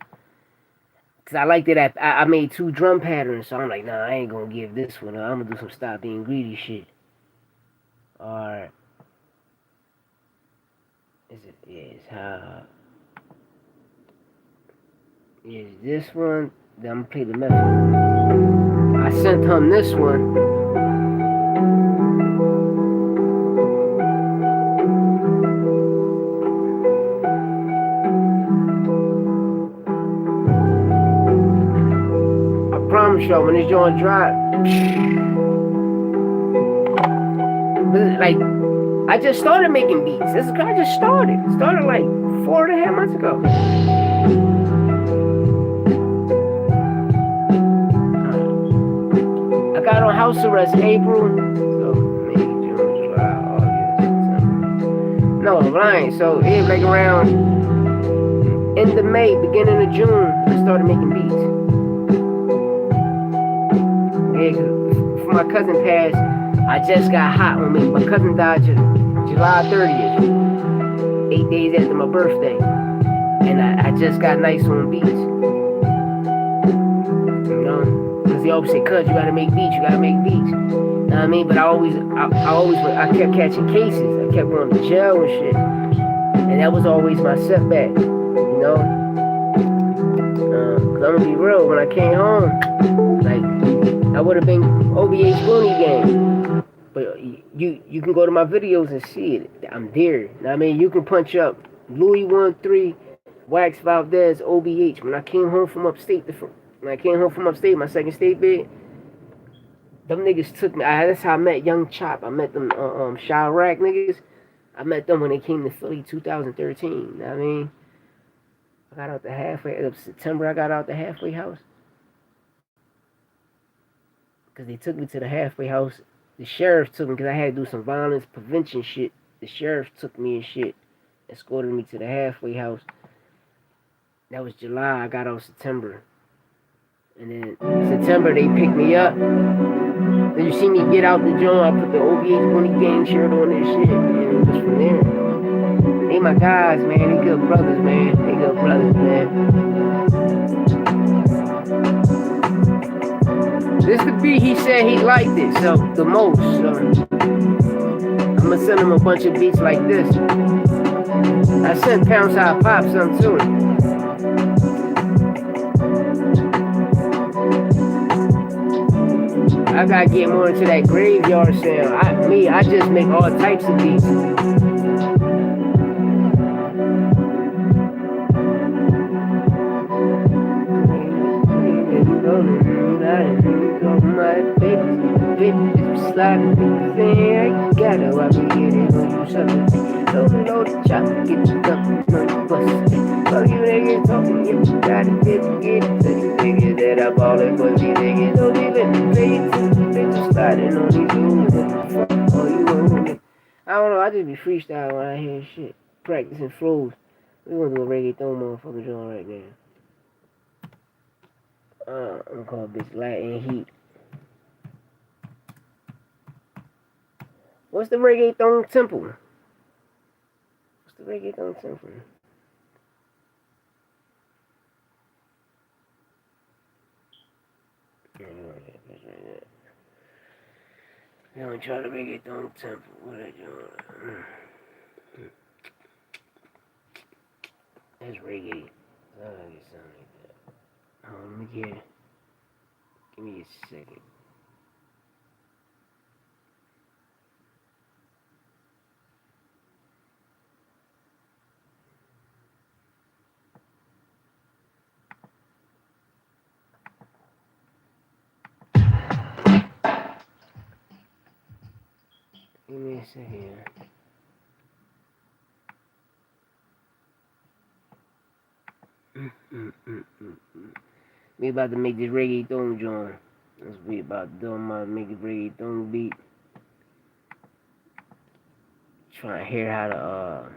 [SPEAKER 1] Cause I liked it. I made 2 drum patterns, so I'm like, nah, I ain't gonna give this one. I'm gonna do some stop being greedy shit. Alright. Is it? Yeah, it's how. Is this one? Then I'm gonna play the method. I sent him this one. I promise y'all, when this joint drop, like, I just started making beats. I just started. Started like 4.5 months ago. I got on house arrest April. So, May, June, July, August, September. No, I'm lying. So, it was like around end of May, beginning of June, I started making beats. Yeah, before my cousin passed, I just got hot on me. My cousin died July 30th, 8 days after my birthday. And I just got nice on beats. You know? Because they always say, cuz, you gotta make beats, you gotta make beats. You know what I mean? But I kept catching cases. I kept going to jail and shit. And that was always my setback. You know? Cause I'm gonna be real, when I came home, like, I would have been OBH Looney Gang. But you can go to my videos and see it. I'm there. I mean, you can punch up Louie 1-3, Wax Valdez, OBH. When I came home from upstate, my second state bid, them niggas took me. That's how I met Young Chop. I met them Chirac niggas. I met them when they came to Philly 2013. You know what I mean? I got out the halfway. It was September. I got out the halfway house. Because they took me to the halfway house. The sheriff took me because I had to do some violence prevention shit. The sheriff took me and shit. Escorted me to the halfway house. That was July. I got out September. And then September they picked me up. Then you see me get out the joint. I put the OBH Bunny Gang shirt on and shit. And it was from there. They my guys, man. They good brothers, man. They good brothers, man. This the beat he said he liked it, so the most. So I'm gonna send him a bunch of beats like this. I sent Pounce High Pop some to him. I gotta get more into that graveyard sound. I just make all types of beats. Sliding thing, I got it, I be getting on you something. Don't know the chop, get the cup, no bust. So you niggas talking, you gotta get it. So you niggas that I ball it, but these niggas don't be letting play it. Bitches sliding on these dudes, what the fuck are you on me? I don't know, I just be freestyling when I hear shit. Practicing flows. We gonna do a reggaeton motherfucker joint right now. I'm gonna call bitch Latin Heat. What's the reggaeton temple? What's the reggaeton temple? They don't try to reggaeton temple. What are they doing? That's reggae. Oh, it sound like that. Let me get. Give me a second. Give me a second. We about to make this reggaeton joint. That's what we about to do. I'm about to make a reggaeton beat. Trying to hear how to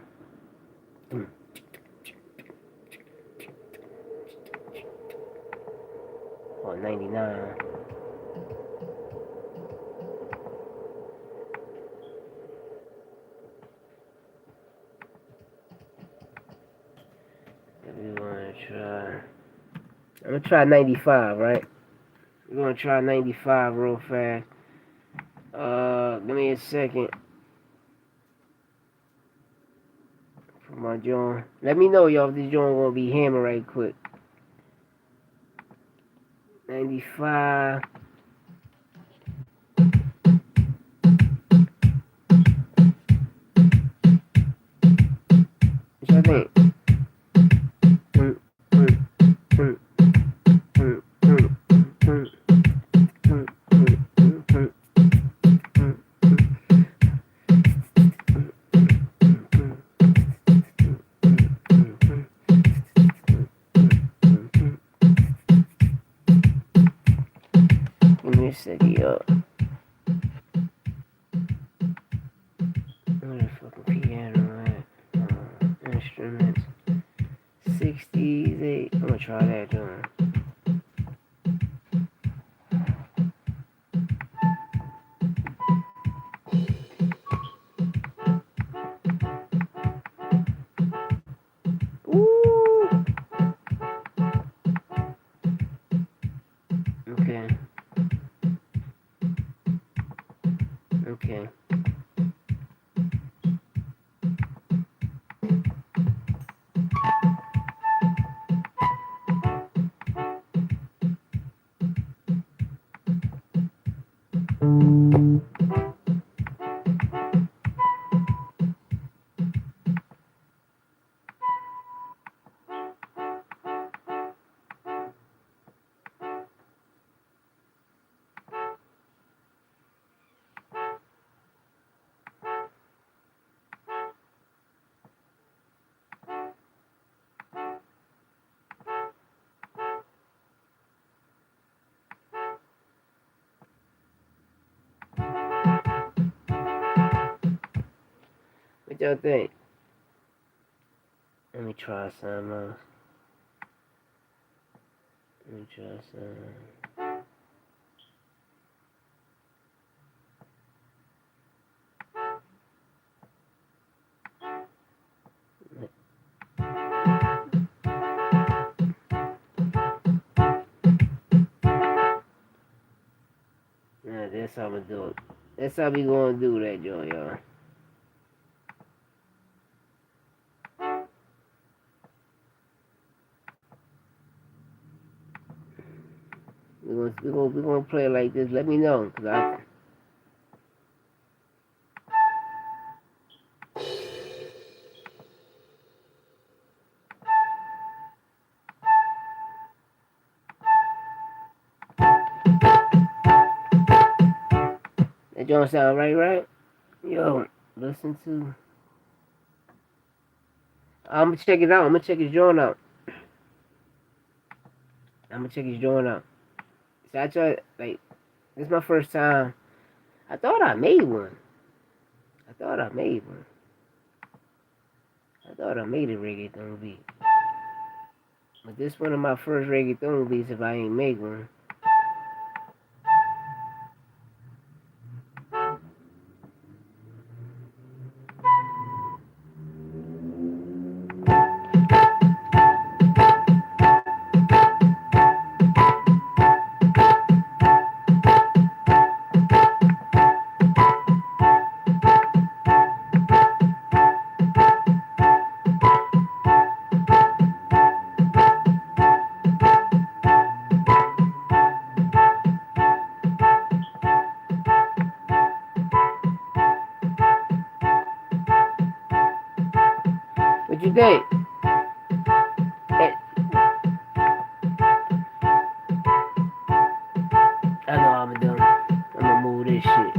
[SPEAKER 1] on 99. I'm gonna try 95, right? We're gonna try 95 real fast. Give me a second for my joint. Let me know, y'all, if this joint gonna be hammered right quick. 95. What y'all think? Give me a second, y'all. Where the fucking piano at? Instruments. 60s, 8. I'm gonna try that, John. Ooh. Okay. Okay. What y'all think? Let me try some else. Let me try some. Yeah, that's how I'm gonna do it. That's how we gonna do that, y'all. We're gonna play it like this. Let me know, cause that joint sound right? Yo, listen to. I'm gonna check it out. I'm gonna check his joint out. So I tried, like, this is my first time. I thought I made one. I thought I made a reggaeton beat. But this one of my first reggaeton beats if I ain't make one. What you think? I know I'm gonna move this shit.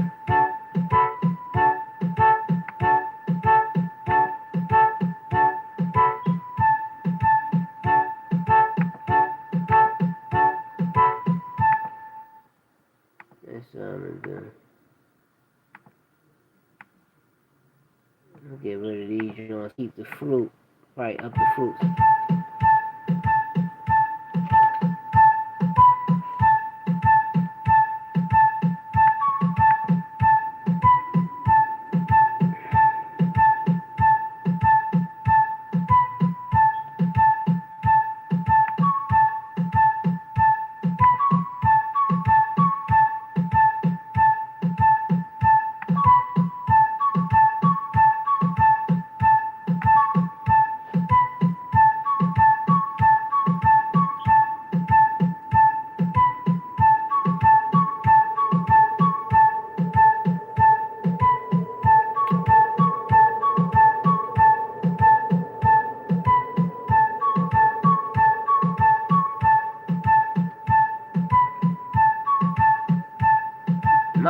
[SPEAKER 1] That's what I'm gonna do. Get rid of these joints. Keep the fruit. Right up the fruits.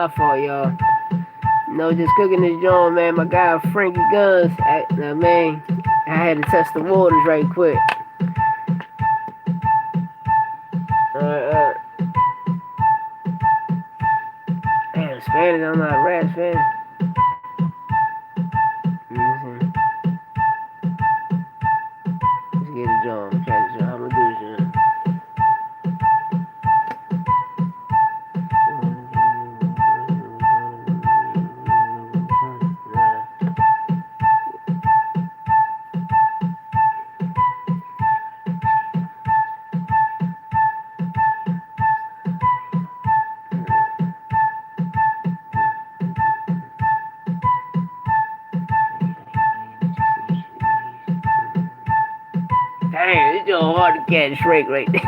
[SPEAKER 1] My fault, y'all. No, just cooking this joint, man. My guy Frankie Guns. Man, I had to test the waters right quick. Damn, Spanish, I'm not a rap fan. Mm-hmm. Let's get a joint. Try this joint. How am I do this joint? Damn, this joint hard to catch Shrek right there.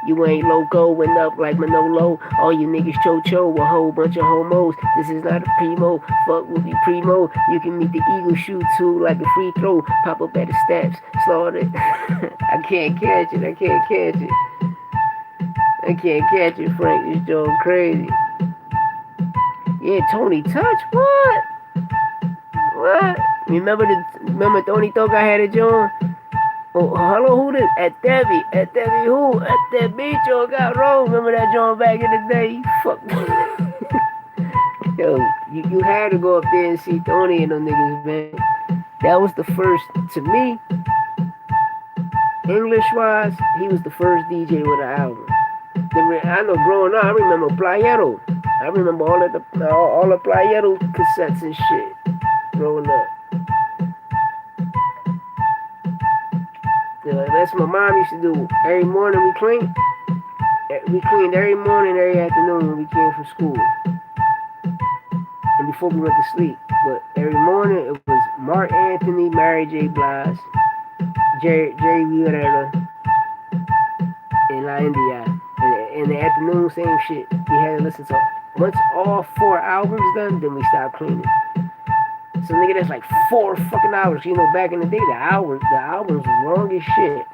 [SPEAKER 1] You ain't loco, went up like Manolo. All you niggas cho-cho, a whole bunch of homos. This is not a primo, fuck will be primo. You can meet the eagle shoot too, like a free throw. Pop up at the steps, slaughter it. I can't catch it, I can't catch it. I can't catch it, Frank, this joke crazy. Yeah, Tony Touch, what? What? Remember Tony Talk I had it, John? Oh, hello, who this? At Debbie who? At that beach, yo, got rolled. Remember that John back in the day? Fuck. Yo, you had to go up there and see Tony and them niggas, man. That was the first, to me, English-wise, he was the first DJ with an album. I know growing up, I remember Playero. I remember all the Playero cassettes and shit growing up. That's what my mom used to do. Every morning we cleaned. We cleaned every morning, every afternoon when we came from school. And before we went to sleep. But every morning it was Mark Anthony, Mary J. Blige, Jerry Rivera, and La India. And in the afternoon, same shit. We had to listen to. Once all 4 albums done, then we stopped cleaning. So nigga, that's like 4 fucking hours. You know, back in the day, the albums was long as shit.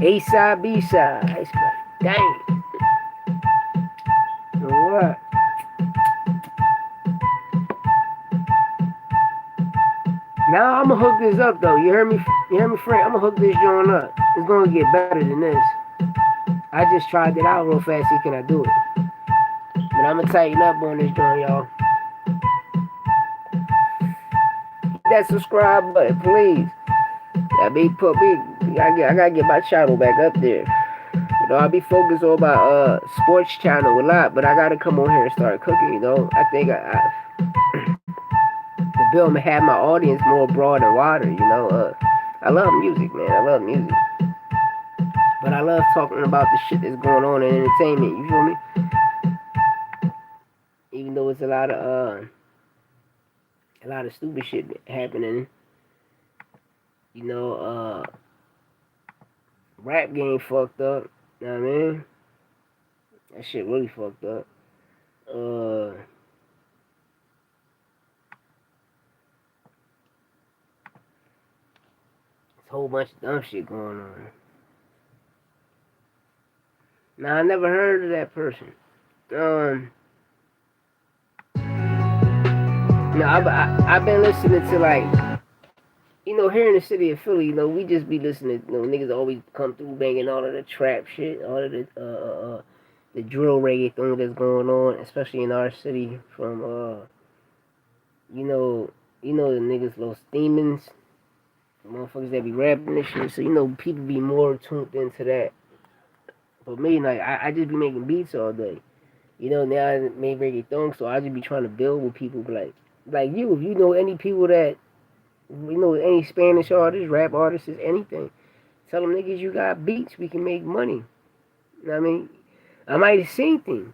[SPEAKER 1] A side, B side. I used to be like, dang. You know what? Now I'ma hook this up though. You heard me, Frank? I'ma hook this joint up. It's gonna get better than this. I just tried it out real fast. See, can I do it? But I'ma tighten up on this joint, y'all. That subscribe button, please. I gotta get my channel back up there. You know, I be focused on my sports channel a lot, but I gotta come on here and start cooking. You know, I think to build and have my audience more broad and wider. You know, I love music, man. I love music, but I love talking about the shit that's going on in entertainment. You feel me? Even though it's a lot of stupid shit happening. You know, rap game fucked up. You know what I mean? That shit really fucked up. There's a whole bunch of dumb shit going on. Now, I never heard of that person. I've been listening to, like, you know, here in the city of Philly, you know, we just be listening. You know, niggas always come through banging all of the trap shit, all of the drill reggaeton that's going on, especially in our city. From you know the niggas Los Demons, the motherfuckers that be rapping this shit. So you know, people be more tuned into that. But me, like, I just be making beats all day. You know, now I made reggaeton, so I just be trying to build with people. Like you, if you know any people that, you know, any Spanish artists, rap artists, anything, tell them niggas you got beats, we can make money. You know what I mean? I might have seen things.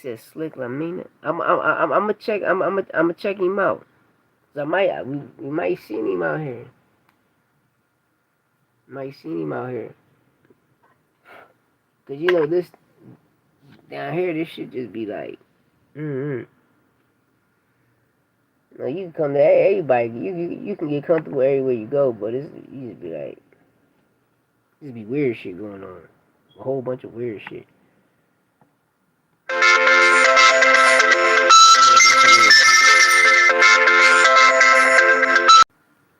[SPEAKER 1] Said Slick Lamina. I'm gonna check. I'm gonna check him out. I might we might see him out here. Might see him out here. Cause you know this down here, this shit just be like, mm-hmm. Now you can come to everybody. You can get comfortable everywhere you go, but it's you just be like, just be weird shit going on. A whole bunch of weird shit.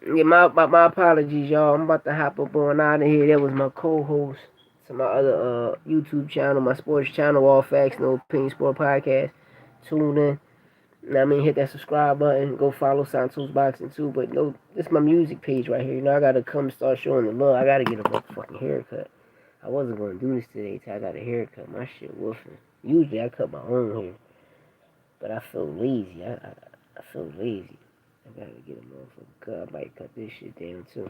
[SPEAKER 1] Yeah, my apologies, y'all. I'm about to hop up on out of here. That was my co-host to my other YouTube channel, my sports channel, All Facts No Opinion Sport Podcast. Tune in. You know what I mean, hit that subscribe button. Go follow Santos Boxing too. But no, this is my music page right here. You know, I gotta come start showing the love. I gotta get a motherfucking haircut. I wasn't gonna do this today till I got a haircut. My shit woofing. Usually I cut my own hair, but I feel lazy. I feel lazy. I gotta get a motherfucking cut. I might cut this shit down too.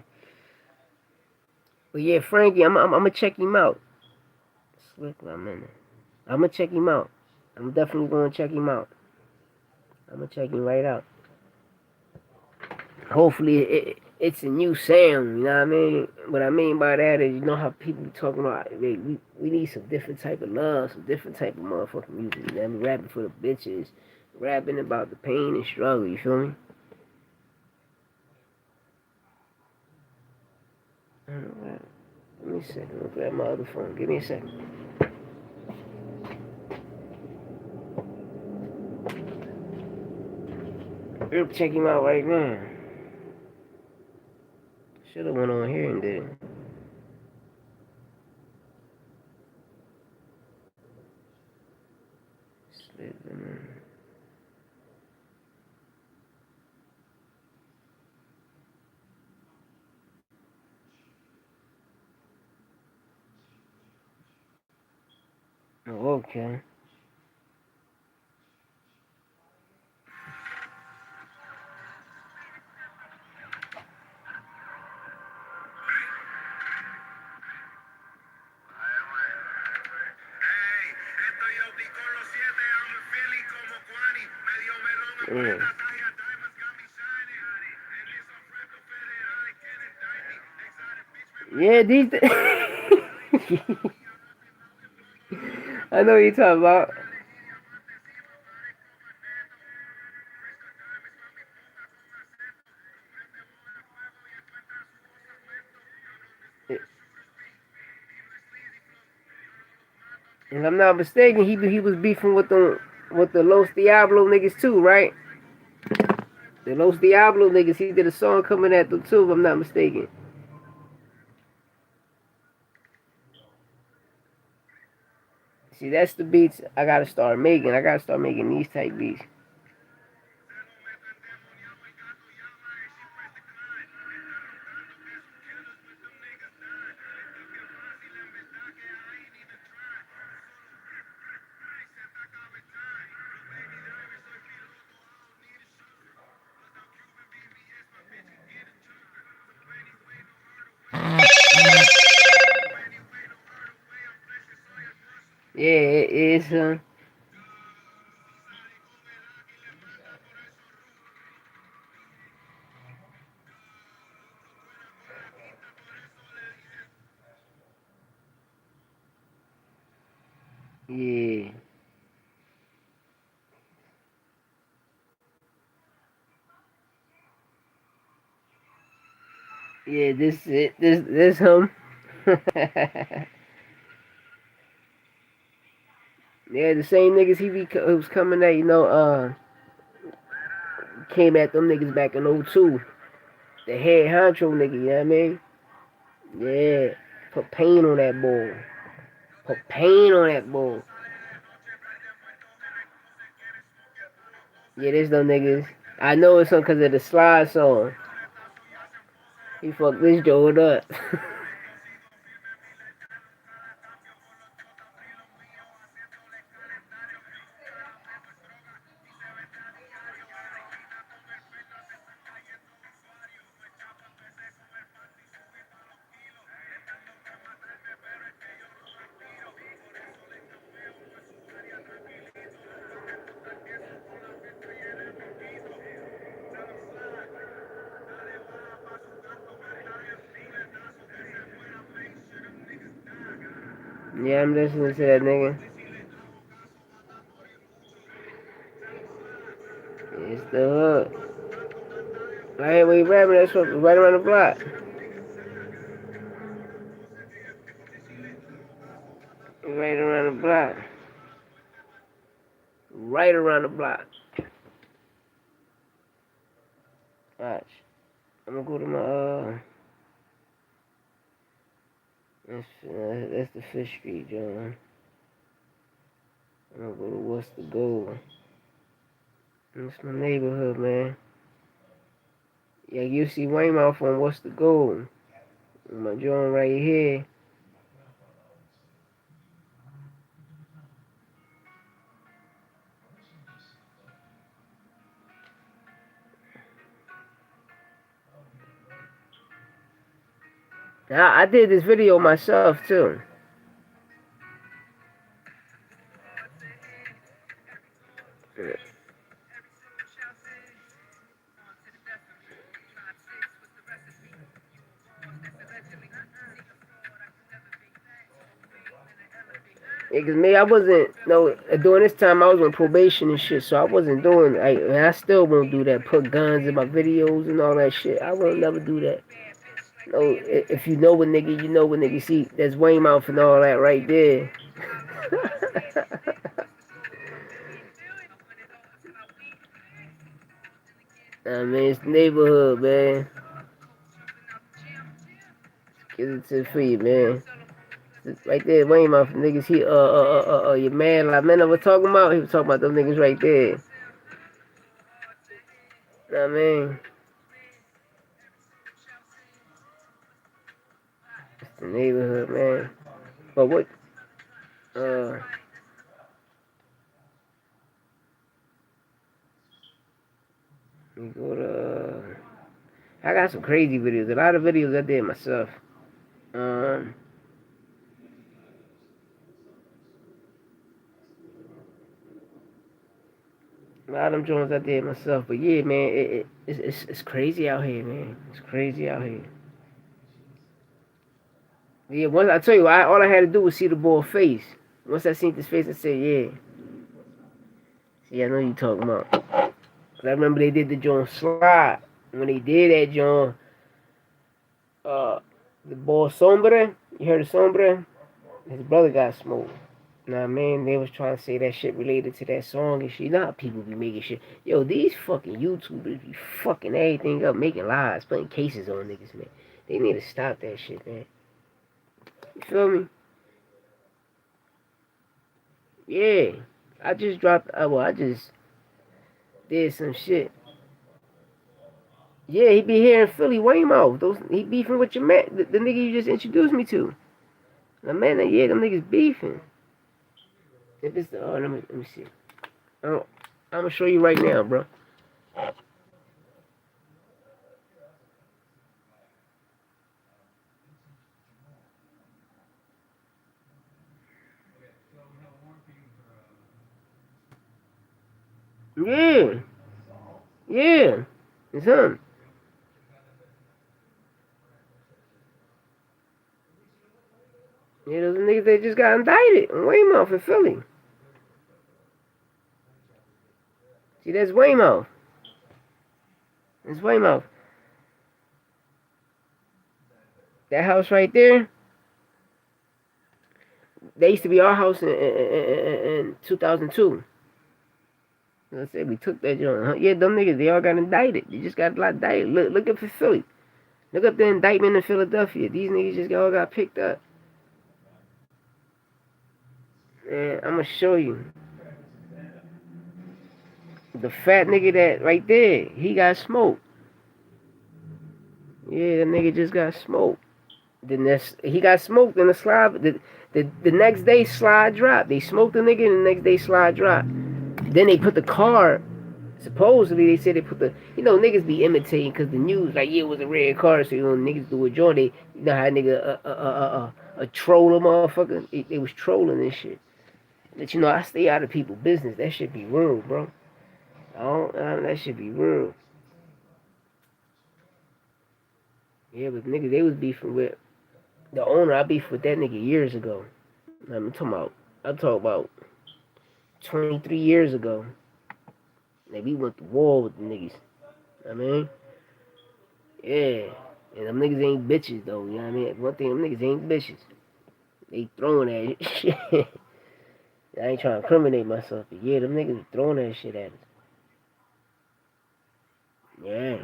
[SPEAKER 1] But yeah, Frankie, I'm gonna check him out. Slick my man. I'm gonna check him out. I'm definitely gonna check him out. I'm gonna check him right out. Hopefully it's a new sound, you know what I mean? What I mean by that is, you know how people be talking about, we need some different type of love, some different type of motherfucking music, you know what I mean? Rapping for the bitches, rapping about the pain and struggle, you feel me? Let me a second, I'm gonna grab my other phone, give me a second. I'm checking him out right now. Should've went on here and did it. Oh, okay. Yeah. Yeah, these. I know what you're talking about. If I'm not mistaken, he was beefing with the Los Diablo niggas too, right? The Los Diablo niggas, he did a song coming at them too, if I'm not mistaken. See, that's the beats I gotta start making. I gotta start making these type beats. Yeah, it is. Yeah. Yeah, this him. Yeah, the same niggas was coming at, came at them niggas back in '02. The head honcho nigga, you know what I mean? Yeah. Put pain on that boy. Put pain on that boy. Yeah, this them niggas. I know it's because of the slide song. He fucked this joint up. Yeah, I'm listening to that nigga. It's the hood. Right, we rapping, that's what, right around the block. Right around the block. Right around the block. Watch. I'm gonna go to my, that's the Fish Street, John. I'm gonna go to What's the Goal. It's my neighborhood, man. Yeah, you see Weymouth on What's the Goal. My joint right here. Now, I did this video myself, too. Yeah, cause me, I wasn't no during this time I was on probation and shit, so I wasn't doing. I still won't do that. Put guns in my videos and all that shit. I won't never do that. No, if you know what nigga, you know what nigga. See, there's Weymouth and all that right there. I mean, it's the neighborhood, man. Get it to free, man. Right there, Weymouth niggas. Your man, like man, I was talking about. He was talking about them niggas right there. Know what I mean, it's the neighborhood, man. But what? Uh, we go to. I got some crazy videos. A lot of videos I did myself. Um, a lot of them joints I did myself. But yeah, man, it's crazy out here, man. It's crazy out here. Yeah, once I tell you, all I had to do was see the boy's face. Once I seen his face, I said, yeah. See, I know you talking about. 'Cause I remember they did the joint slide. When they did that joint, uh, the boy Sombre, you heard of Sombre? His brother got smoked. Nah, man, they was trying to say that shit related to that song and shit. You know how people be making shit. Yo, these fucking YouTubers be fucking everything up, making lies, putting cases on niggas, man. They need to stop that shit, man. You feel me? Yeah. I just dropped, I just did some shit. Yeah, he be here in Philly, Weymouth. He beefing with your man, the nigga you just introduced me to. The man, yeah, them niggas beefing. If it's the, oh, let me see. I'm gonna show you right now, bro. Yeah, yeah, it's him. Yeah, those niggas that just got indicted in Weymouth in Philly. See, that's Weymouth. That's Weymouth. That house right there, that used to be our house in 2002. I said we took that joint. Huh? Yeah, them niggas, they all got indicted. They just got indicted. Look up for Philly. Look up the indictment in Philadelphia. These niggas just all got picked up. Man, I'm gonna show you. The fat nigga that right there, he got smoked. Yeah, that nigga just got smoked. Then he got smoked in the slide. The next day slide dropped. They smoked the nigga and the next day slide dropped. Then they put the car. Supposedly they said they put the niggas be imitating because the news like yeah it was a red car so niggas do a joint they you know how nigga a troller motherfucker they was trolling and shit. But I stay out of people's business. That should be real, bro. I don't that should be real. Yeah, but niggas they was beefing with the owner. I beefed with that nigga years ago. I'm talking about 23 years ago. Like we went to war with the niggas. I mean, yeah. And them niggas ain't bitches though. You know what I mean? One thing, them niggas ain't bitches. They throwing that shit. I ain't trying to incriminate myself, but yeah, them niggas throwing that shit at us. Yeah.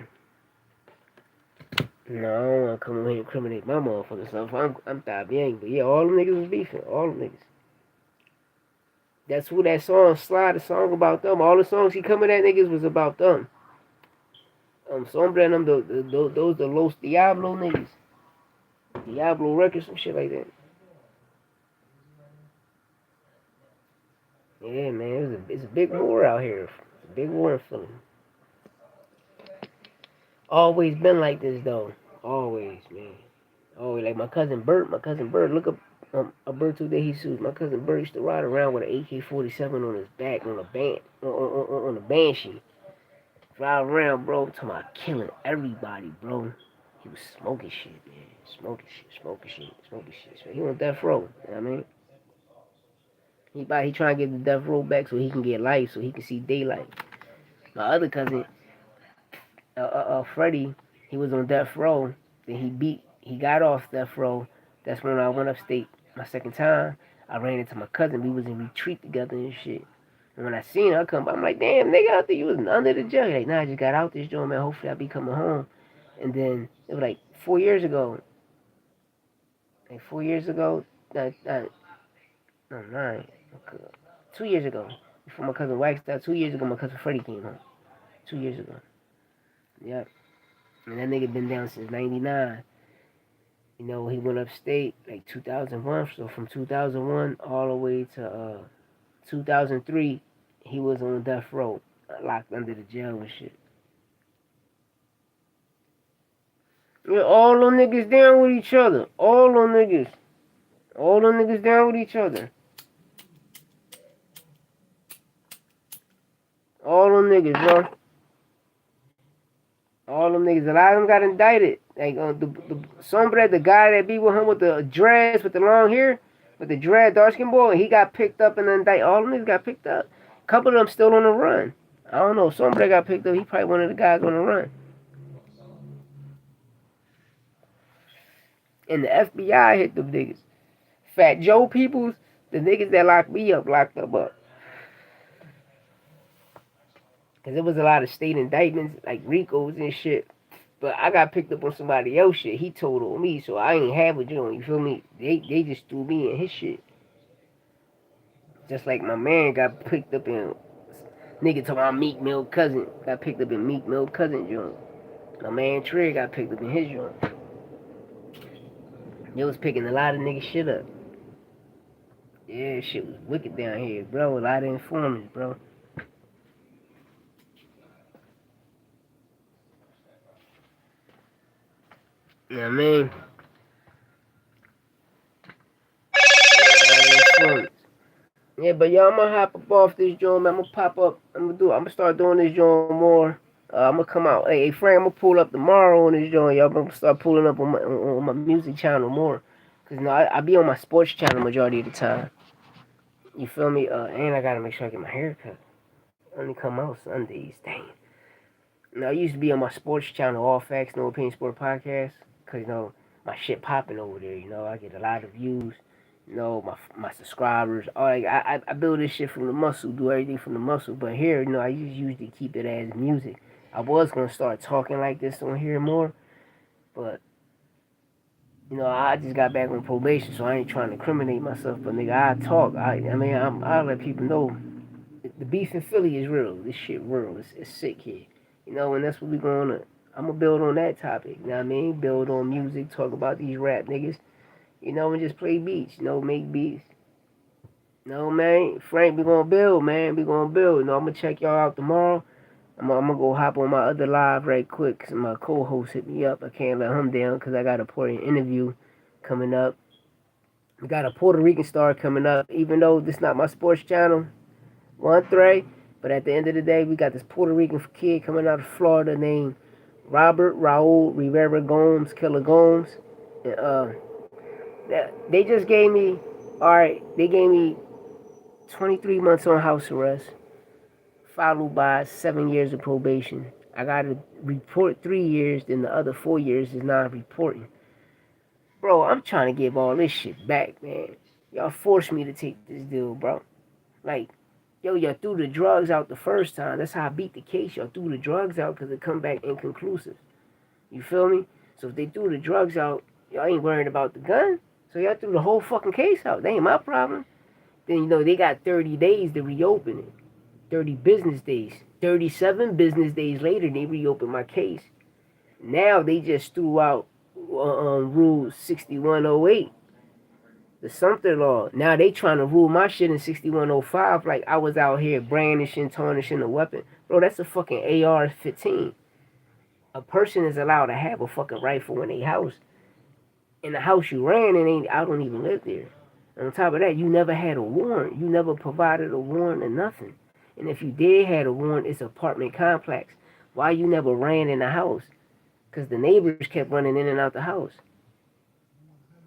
[SPEAKER 1] No, I don't want to come over here and incriminate my motherfucking self. I'm Tabiang, but yeah, all them niggas was beefing. All them niggas. That's who that song Slide, the song about them. All the songs he coming at niggas was about them. Sombra and them, those the Los Diablo niggas. Diablo Records, some shit like that. Yeah, man, it's a big war out here. It's a big war in Philly. Always been like this though. Always, man. Always like My cousin Bert. Look up a Bert today he sues. My cousin Bert used to ride around with an AK-47 on his back on a on a banshee. Drive around, bro. Talking about killing everybody, bro. He was smoking shit, man. Smoking shit. So he on death row. You know what I mean? He trying to get the death row back so he can get life, so he can see daylight. My other cousin, Freddie, he was on death row. Then he got off death row. That's when I went upstate my second time. I ran into my cousin. We was in retreat together and shit. And when I seen her, I come, I'm like, damn, nigga, out there, you was under the jail. He like, nah, I just got out this joint, man. Hopefully I'll be coming home. And then it was like 4 years ago. Like 4 years ago, no, 2 years ago. Before my cousin waxed out, 2 years ago, my cousin Freddie came home. 2 years ago. Yep. And that nigga been down since 99. You know, he went upstate like 2001. So from 2001 all the way to 2003, he was on death row, locked under the jail and shit. Yeah, all them niggas down with each other. All them niggas. All them niggas down with each other. All them niggas, bro. All them niggas. A lot of them got indicted. Like the Sombre, the guy that be with him with the dreads, with the long hair, with the dread, dark skin boy, he got picked up and indicted. All them niggas got picked up. A couple of them still on the run. I don't know. Sombre got picked up. He probably one of the guys on the run. And the FBI hit them niggas. Fat Joe Peoples, the niggas that locked me up, locked them up. Because there was a lot of state indictments, like Ricos and shit. But I got picked up on somebody else shit. He told on me, so I ain't have a joint. You feel me? They just threw me in his shit. Just like my man got picked up in nigga talking about Meek Mill cousin. Got picked up in Meek Mill cousin joint. My man Trey got picked up in his joint. They was picking a lot of nigga shit up. Yeah, shit was wicked down here, bro. A lot of informants, bro. You know what I mean? Yeah, but y'all, I'm gonna hop up off this joint, man. I'm gonna pop up. I'm gonna start doing this joint more. I'm gonna come out. Hey, Frank, I'm gonna pull up tomorrow on this joint, y'all. I'm gonna start pulling up on my music channel more. Cause you know, I be on my sports channel majority of the time. You feel me? And I gotta make sure I get my hair cut. Only come out Sundays, dang. Now I used to be on my sports channel, All Facts, No Opinion Sport Podcast. Cause you know my shit popping over there. You know I get a lot of views. You know my subscribers. All like, I build this shit from the muscle, do everything from the muscle. But here, you know, I just usually keep it as music. I was gonna start talking like this on here more, but you know I just got back on probation, so I ain't trying to incriminate myself. But nigga, I talk. I let people know the beef in Philly is real. This shit real. It's sick here. You know, and that's what we gonna. I'm gonna build on that topic. You know what I mean? Build on music. Talk about these rap niggas. You know, and just play beats. You know, make beats. No, man. Frank, we gonna build, man. We gonna build. You know, I'm gonna check y'all out tomorrow. I'm gonna go hop on my other live right quick. Cause my co-host hit me up. I can't let him down because I got a important interview coming up. We got a Puerto Rican star coming up. Even though this not my sports channel, one three. But at the end of the day, we got this Puerto Rican kid coming out of Florida named Robert Raul Rivera Gomes, Killer Gomes. And, they just gave me Alright, they gave me 23 months on house arrest, followed by 7 years of probation. I got to report 3 years, then the other 4 years is non-reporting. Bro, I'm trying to give all this shit back, man. Y'all forced me to take this deal, bro. Like, yo, y'all threw the drugs out the first time. That's how I beat the case. Y'all threw the drugs out because it come back inconclusive. You feel me? So if they threw the drugs out, y'all ain't worried about the gun. So y'all threw the whole fucking case out. That ain't my problem. Then, you know, they got 30 days to reopen it. 30 business days. 37 business days later, they reopened my case. Now they just threw out Rule 6108, the Sumter Law. Now they trying to rule my shit in 6105 like I was out here brandishing, tarnishing a weapon. Bro, that's a fucking AR-15. A person is allowed to have a fucking rifle in a house. In the house you ran in, I don't even live there. And on top of that, you never had a warrant. You never provided a warrant or nothing. And if you did have a warrant, it's an apartment complex. Why you never ran in the house? Because the neighbors kept running in and out the house.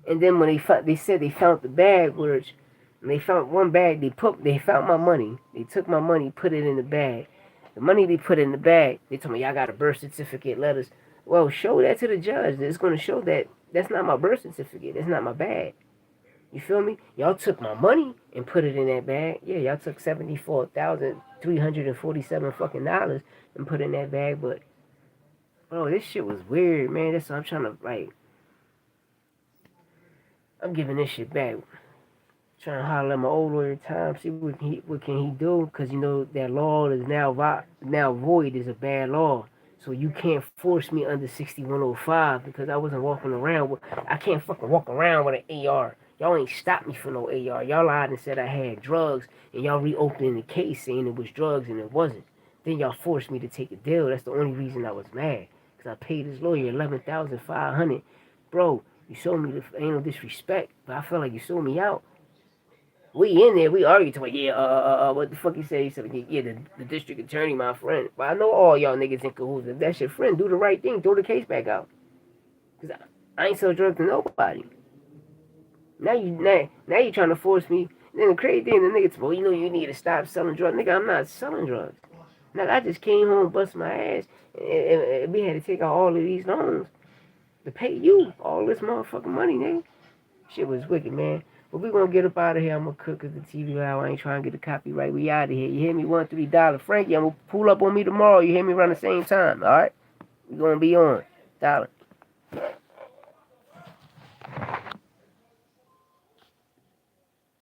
[SPEAKER 1] And then when they said they found the bag, which they found one bag, they found my money. They took my money, put it in the bag. The money they put in the bag, they told me, y'all got a birth certificate, letters. Well, show that to the judge. It's going to show that that's not my birth certificate. That's not my bag. You feel me? Y'all took my money and put it in that bag. Yeah, y'all took $74,347 fucking dollars and put it in that bag. But, bro, this shit was weird, man. That's what I'm trying to, like, I'm giving this shit back. Trying to holler at my old lawyer time, see what can he do, because you know that law is now void, is a bad law. So you can't force me under 6105 because I wasn't walking around with, I can't fucking walk around with an AR. Y'all ain't stopped me for no AR. Y'all lied and said I had drugs, and y'all reopened the case saying it was drugs and it wasn't. Then y'all forced me to take a deal. That's the only reason I was mad, because I paid this lawyer $11,500. Bro, you showed me ain't no disrespect, but I felt like you sold me out. We in there, we argued to what the fuck he said? He said, yeah, the district attorney, my friend. But I know all y'all niggas in cahoots. If that's your friend, do the right thing, throw the case back out. Cause I ain't sell drugs to nobody. Now you trying to force me. And then the crazy thing, the niggas, well, you know you need to stop selling drugs. Nigga, I'm not selling drugs. Now I just came home, bust my ass, and we had to take out all of these loans to pay you all this motherfucking money, nigga. Shit was wicked, man. But we gonna get up out of here. I'm gonna cook at the TV loud. I ain't trying to get the copyright. We out of here. You hear me? $1-3. Frankie, I'm gonna pull up on me tomorrow. You hear me around the same time, alright? We gonna be on. Dollar.